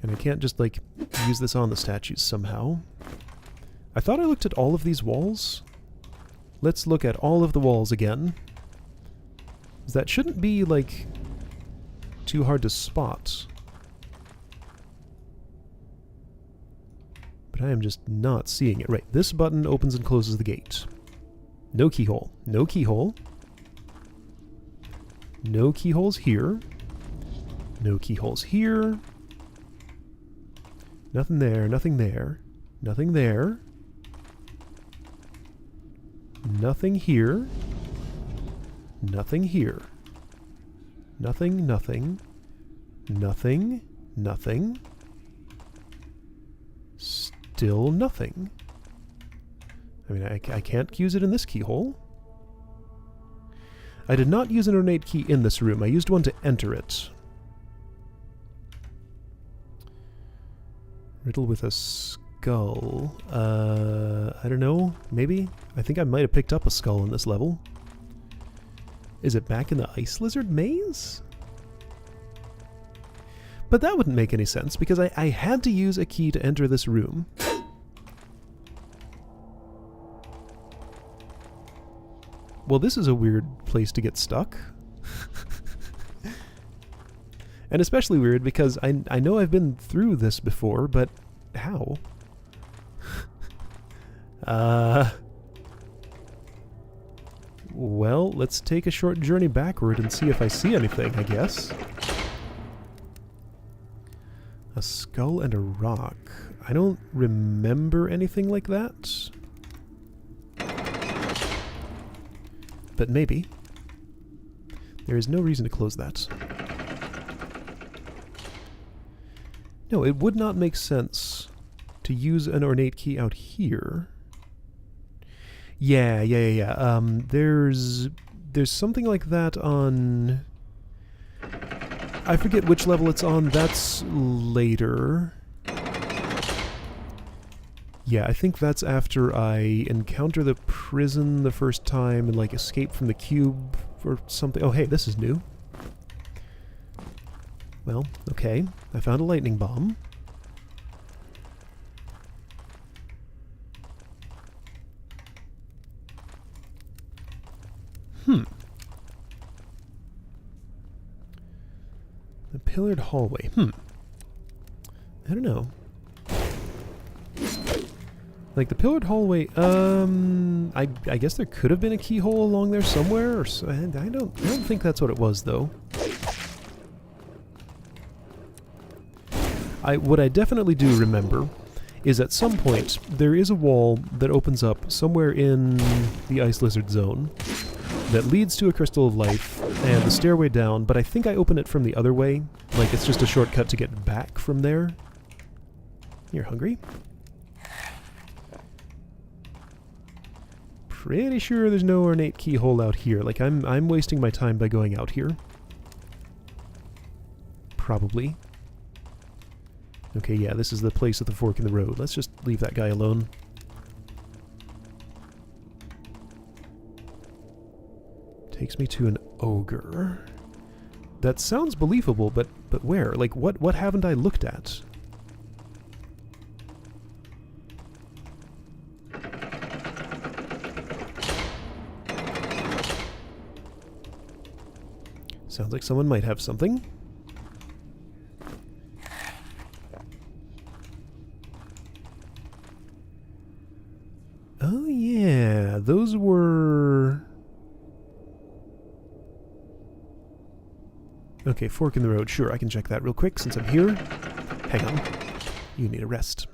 And I can't just, like, use this on the statues somehow. I thought I looked at all of these walls. Let's look at all of the walls again. That shouldn't be, like, too hard to spot. But I am just not seeing it. Right, this button opens and closes the gate. No keyhole. No keyhole. No keyholes here. No keyholes here. Nothing there, nothing there. Nothing there. Nothing here. Nothing here. Nothing, nothing. Nothing, nothing. Still nothing. I mean, I can't use it in this keyhole. I did not use an ornate key in this room. I used one to enter it. Riddle with a skull. I don't know. Maybe? I think I might have picked up a skull in this level. Is it back in the ice lizard maze? But that wouldn't make any sense, because I had to use a key to enter this room. Well, this is a weird place to get stuck. And especially weird because I know I've been through this before, but how? Well, let's take a short journey backward and see if I see anything, I guess. A skull and a rock. I don't remember anything like that. But maybe. There is no reason to close that. No, it would not make sense to use an ornate key out here. Yeah. There's something like that on... I forget which level it's on. That's later. Yeah, I think that's after I encounter the prison the first time and, like, escape from the cube or something. Oh, hey, this is new. Well, okay. I found a lightning bomb. The pillared hallway. I don't know. Like, the pillared hallway, I guess there could have been a keyhole along there somewhere, or so, I don't think that's what it was, though. What I definitely do remember is at some point there is a wall that opens up somewhere in the ice lizard zone that leads to a crystal of life and the stairway down, but I think I open it from the other way, like it's just a shortcut to get back from there. You're hungry? Pretty sure there's no ornate keyhole out here. Like, I'm wasting my time by going out here. Probably. Okay, yeah, this is the place at the fork in the road. Let's just leave that guy alone. Takes me to an ogre. That sounds believable, but where? Like, what haven't I looked at? Sounds like someone might have something. Oh yeah, those were... Okay, fork in the road. Sure, I can check that real quick since I'm here. Hang on. You need a rest.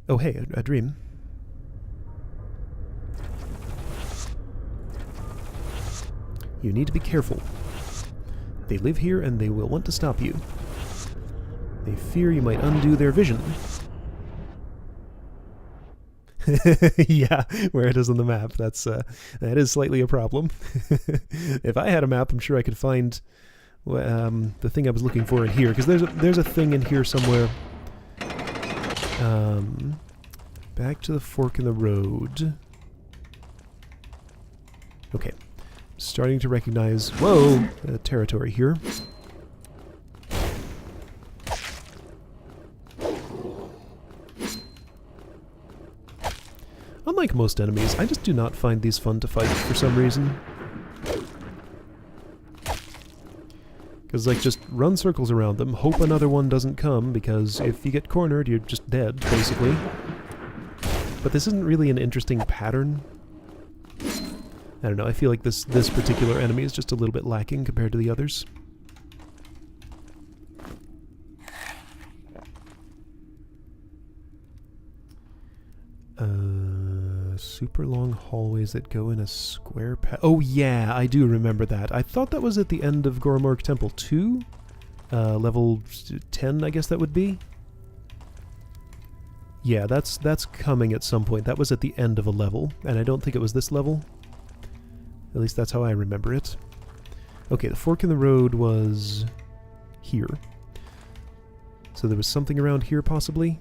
Oh hey, a dream. You need to be careful. They live here and they will want to stop you. They fear you might undo their vision. Yeah, where it is on the map. That is slightly a problem. If I had a map, I'm sure I could find the thing I was looking for in here, because there's a thing in here somewhere. Back to the fork in the road. Okay. Starting to recognize, whoa, territory here. Unlike most enemies, I just do not find these fun to fight for some reason. Because, like, just run circles around them, hope another one doesn't come, because if you get cornered, you're just dead, basically. But this isn't really an interesting pattern. I don't know, I feel like this particular enemy is just a little bit lacking compared to the others. Super long hallways that go in a square path. Oh yeah, I do remember that. I thought that was at the end of Grimrock Temple 2. Level 10, I guess that would be. Yeah, that's coming at some point. That was at the end of a level, and I don't think it was this level. At least that's how I remember it. Okay, the fork in the road was here. So there was something around here, possibly?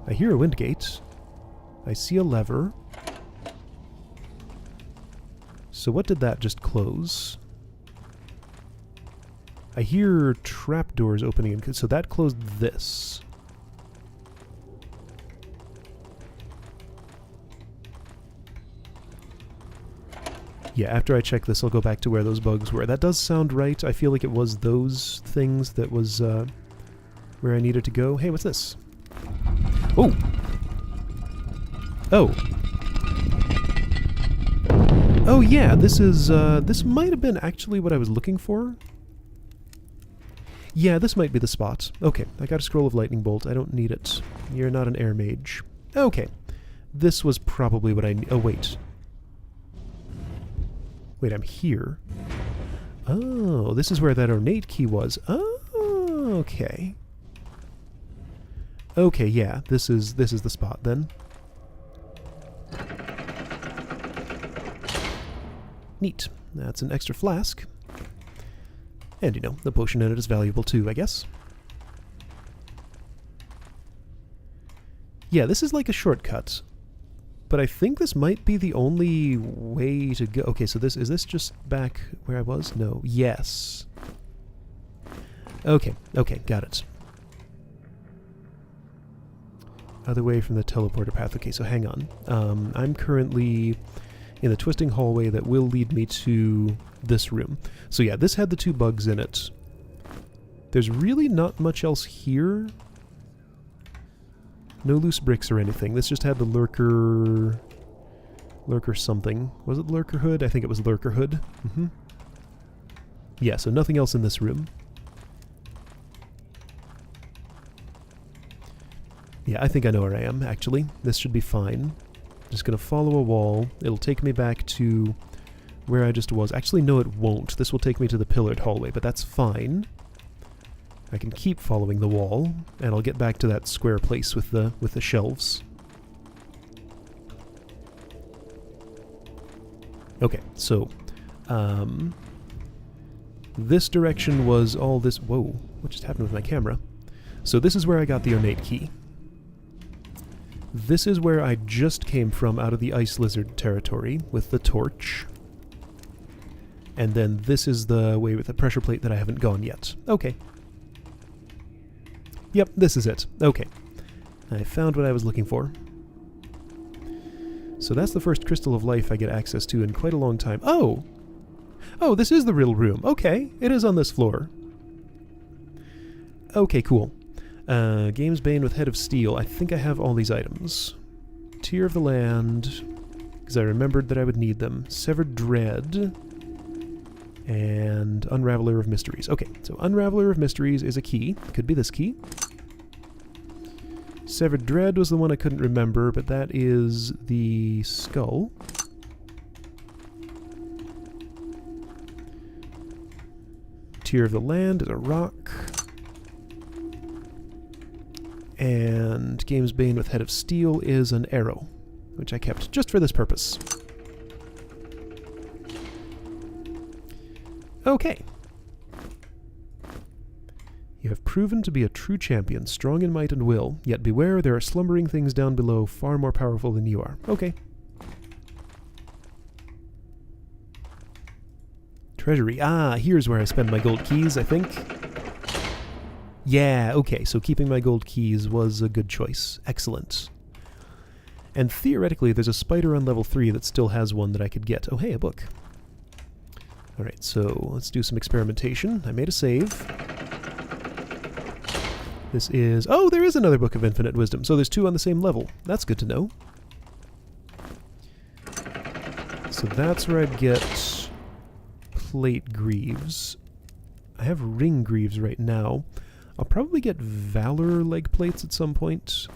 I hear a wind gate. I see a lever. So what did that just close? I hear trapdoors opening, so that closed this. Yeah, after I check this, I'll go back to where those bugs were. That does sound right. I feel like it was those things that was where I needed to go. Hey, what's this? Oh! Oh. Oh yeah, this is, this might have been actually what I was looking for. Yeah, this might be the spot. Okay, I got a scroll of lightning bolt. I don't need it. You're not an air mage. Okay. This was probably what I need. Oh, wait. Wait, I'm here. Oh, this is where that ornate key was. Oh, okay. Okay, yeah, this is the spot then. Neat. That's an extra flask. And, you know, the potion in it is valuable too, I guess. Yeah, this is like a shortcut. But I think this might be the only way to go. Okay, so is this just back where I was? No. Yes. Okay, got it. Other way from the teleporter path. Okay, so hang on. I'm currently in the twisting hallway that will lead me to this room. So yeah, this had the two bugs in it. There's really not much else here. No loose bricks or anything. This just had the lurker something. Was it lurker hood? I think it was lurker hood. Mm-hmm. Yeah, so nothing else in this room. Yeah, I think I know where I am, actually. This should be fine. Just gonna follow a wall. It'll take me back to where I just was. Actually, no, it won't. This will take me to the pillared hallway, but that's fine. I can keep following the wall, and I'll get back to that square place with the shelves. Okay, so, this direction was all this... Whoa, what just happened with my camera? So this is where I got the ornate key. This is where I just came from out of the ice lizard territory with the torch. And then this is the way with the pressure plate that I haven't gone yet. Okay. Yep, this is it. Okay. I found what I was looking for. So that's the first crystal of life I get access to in quite a long time. Oh! Oh, this is the real room. Okay, it is on this floor. Okay, cool. Games Bane with Head of Steel. I think I have all these items. Tear of the Land, because I remembered that I would need them. Severed Dread, and Unraveler of Mysteries. Okay, so Unraveler of Mysteries is a key. Could be this key. Severed Dread was the one I couldn't remember, but that is the skull. Tear of the Land is a rock. And Games Bane with Head of Steel is an arrow, which I kept just for this purpose. Okay. You have proven to be a true champion, strong in might and will, yet beware, there are slumbering things down below far more powerful than you are. Okay. Treasury. Ah, here's where I spend my gold keys, I think. Yeah, okay, so keeping my gold keys was a good choice. Excellent. And theoretically, there's a spider on level 3 that still has one that I could get. Oh, hey, a book. Alright, so let's do some experimentation. I made a save. This is... Oh, there is another Book of Infinite Wisdom. So there's 2 on the same level. That's good to know. So that's where I'd get plate greaves. I have ring greaves right now. I'll probably get valor leg plates at some point.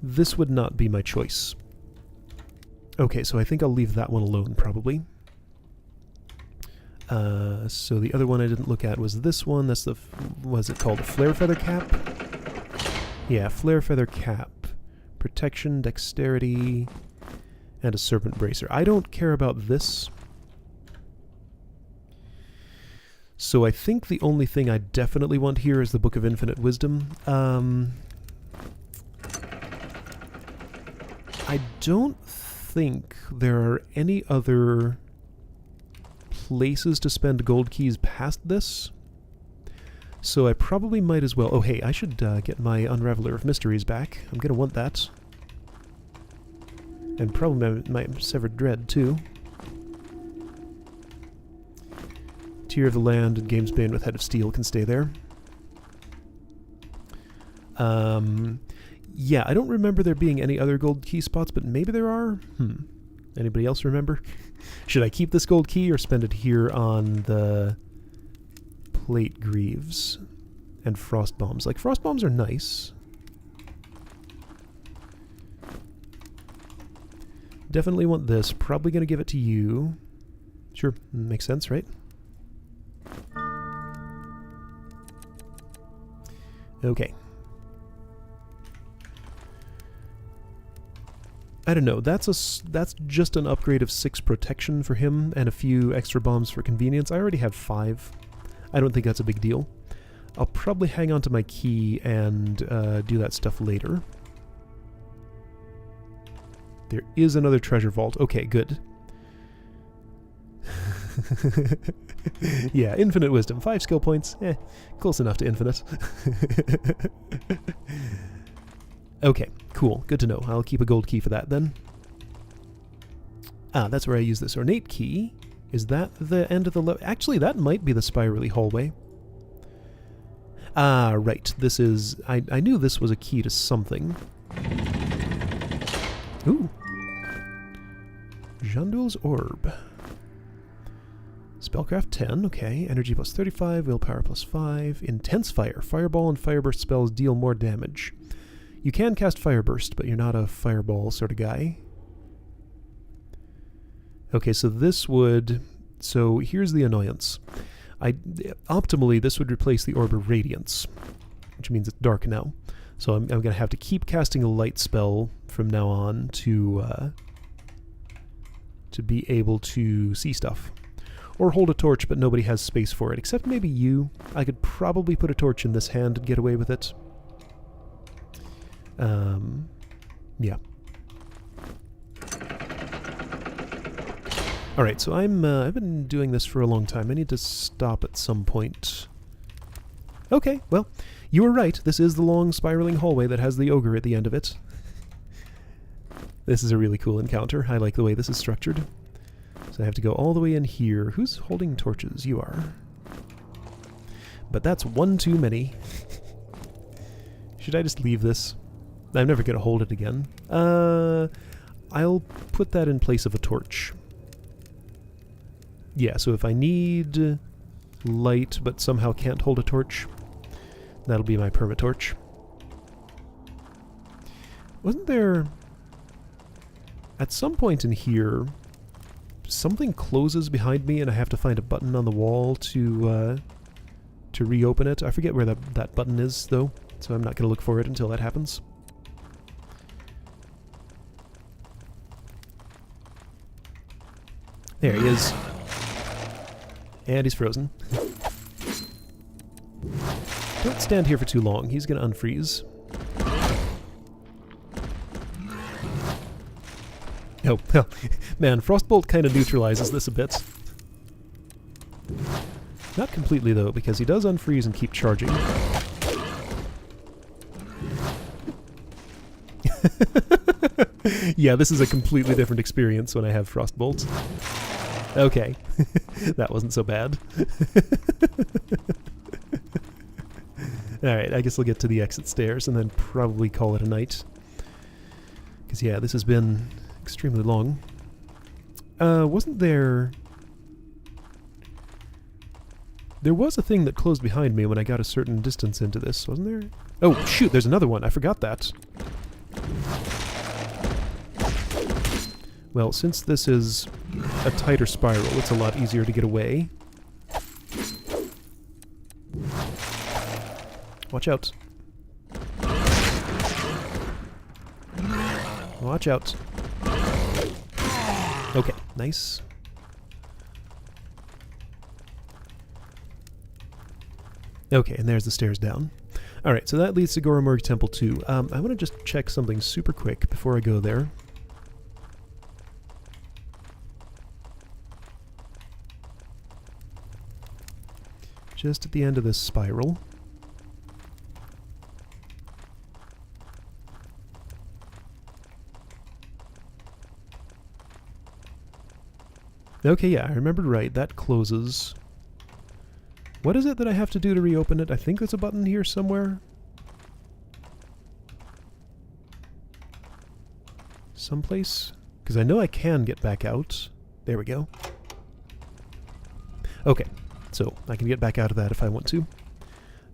This would not be my choice. Okay, so I think I'll leave that one alone, probably. So the other one I didn't look at was this one. That's the... What's it called? A flare feather cap? Yeah, flare feather cap. Protection, dexterity, and a serpent bracer. I don't care about this. So I think the only thing I definitely want here is the Book of Infinite Wisdom. I don't think there are any other places to spend gold keys past this. So I probably might as well... Oh, hey, I should get my Unraveler of Mysteries back. I'm going to want that. And probably my Severed Dread, too. Tear of the Land and Gamesbane with Head of Steel can stay there. Yeah, I don't remember there being any other gold key spots, but maybe there are? Anybody else remember? Should I keep this gold key or spend it here on the plate greaves and frost bombs? Like, frost bombs are nice. Definitely want this. Probably going to give it to you. Sure, makes sense, right? Okay. I don't know, that's just an upgrade of 6 protection for him and a few extra bombs for convenience. I already have 5. I don't think that's a big deal. I'll probably hang on to my key and do that stuff later. There is another treasure vault. Okay, good. Yeah, infinite wisdom. 5 skill points. Close enough to infinite. Okay, cool. Good to know. I'll keep a gold key for that then. Ah, that's where I use this ornate key. Is that the end of the level? Actually, that might be the spirally hallway. Ah, right. This is... I knew this was a key to something. Ooh. Jandul's Orb. Spellcraft 10, okay. Energy plus 35, willpower plus 5. Intense Fire. Fireball and Fireburst spells deal more damage. You can cast Fireburst, but you're not a Fireball sort of guy. Okay, so this would... So here's the annoyance. Optimally, this would replace the Orb of Radiance, which means it's dark now. So I'm going to have to keep casting a light spell from now on to be able to see stuff. Or hold a torch, but nobody has space for it, except maybe you. I could probably put a torch in this hand and get away with it. Yeah. Alright, so I've been doing this for a long time. I need to stop at some point. Okay, well, you were right. This is the long spiraling hallway that has the ogre at the end of it. This is a really cool encounter. I like the way this is structured. So I have to go all the way in here. Who's holding torches? You are. But that's one too many. Should I just leave this? I'm never going to hold it again. I'll put that in place of a torch. Yeah, so if I need light but somehow can't hold a torch, that'll be my permatorch. Wasn't there... At some point in here, something closes behind me and I have to find a button on the wall to reopen it. I forget where that button is, though, so I'm not going to look for it until that happens. There he is. And he's frozen. Don't stand here for too long. He's going to unfreeze. Oh, well, man, Frostbolt kind of neutralizes this a bit. Not completely, though, because he does unfreeze and keep charging. Yeah, this is a completely different experience when I have Frostbolt. Okay. That wasn't so bad. Alright, I guess I'll get to the exit stairs and then probably call it a night. Because, yeah, this has been extremely long. Wasn't there... There was a thing that closed behind me when I got a certain distance into this, wasn't there? Oh, shoot, there's another one. I forgot that. Well, since this is a tighter spiral, it's a lot easier to get away. Watch out. Watch out. Okay, nice. Okay, and there's the stairs down. Alright, so that leads to Grimrock Temple 2. I want to just check something super quick before I go there. Just at the end of this spiral. Okay, yeah, I remembered right. That closes. What is it that I have to do to reopen it? I think there's a button here somewhere. Someplace? Because I know I can get back out. There we go. Okay, so I can get back out of that if I want to.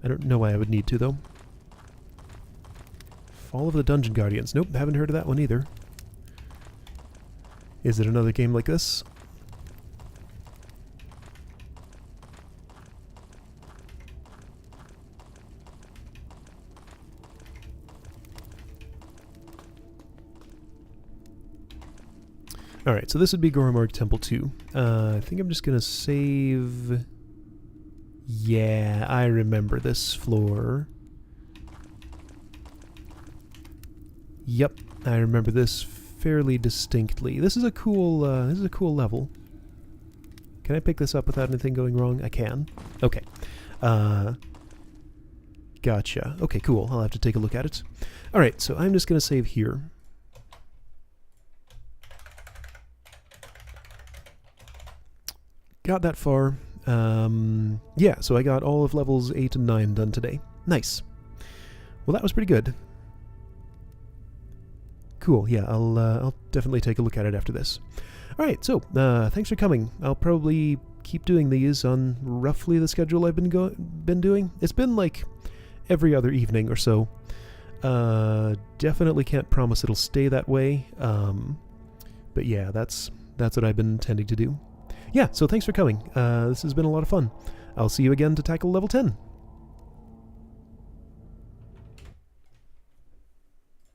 I don't know why I would need to, though. Fall of the Dungeon Guardians. Nope, haven't heard of that one either. Is it another game like this? Alright, so this would be Grimrock Temple 2. I think I'm just going to save... Yeah, I remember this floor. Yep, I remember this fairly distinctly. This is a cool level. Can I pick this up without anything going wrong? I can. Okay. Gotcha. Okay, cool. I'll have to take a look at it. Alright, so I'm just going to save here. Got that far. Yeah, so I got all of levels 8 and 9 done today. Nice. Well, that was pretty good. Cool, yeah, I'll definitely take a look at it after this. Alright, so, thanks for coming. I'll probably keep doing these on roughly the schedule I've been doing. It's been like every other evening or so. Definitely can't promise it'll stay that way. But yeah, that's what I've been intending to do. Yeah, so thanks for coming. This has been a lot of fun. I'll see you again to tackle level 10.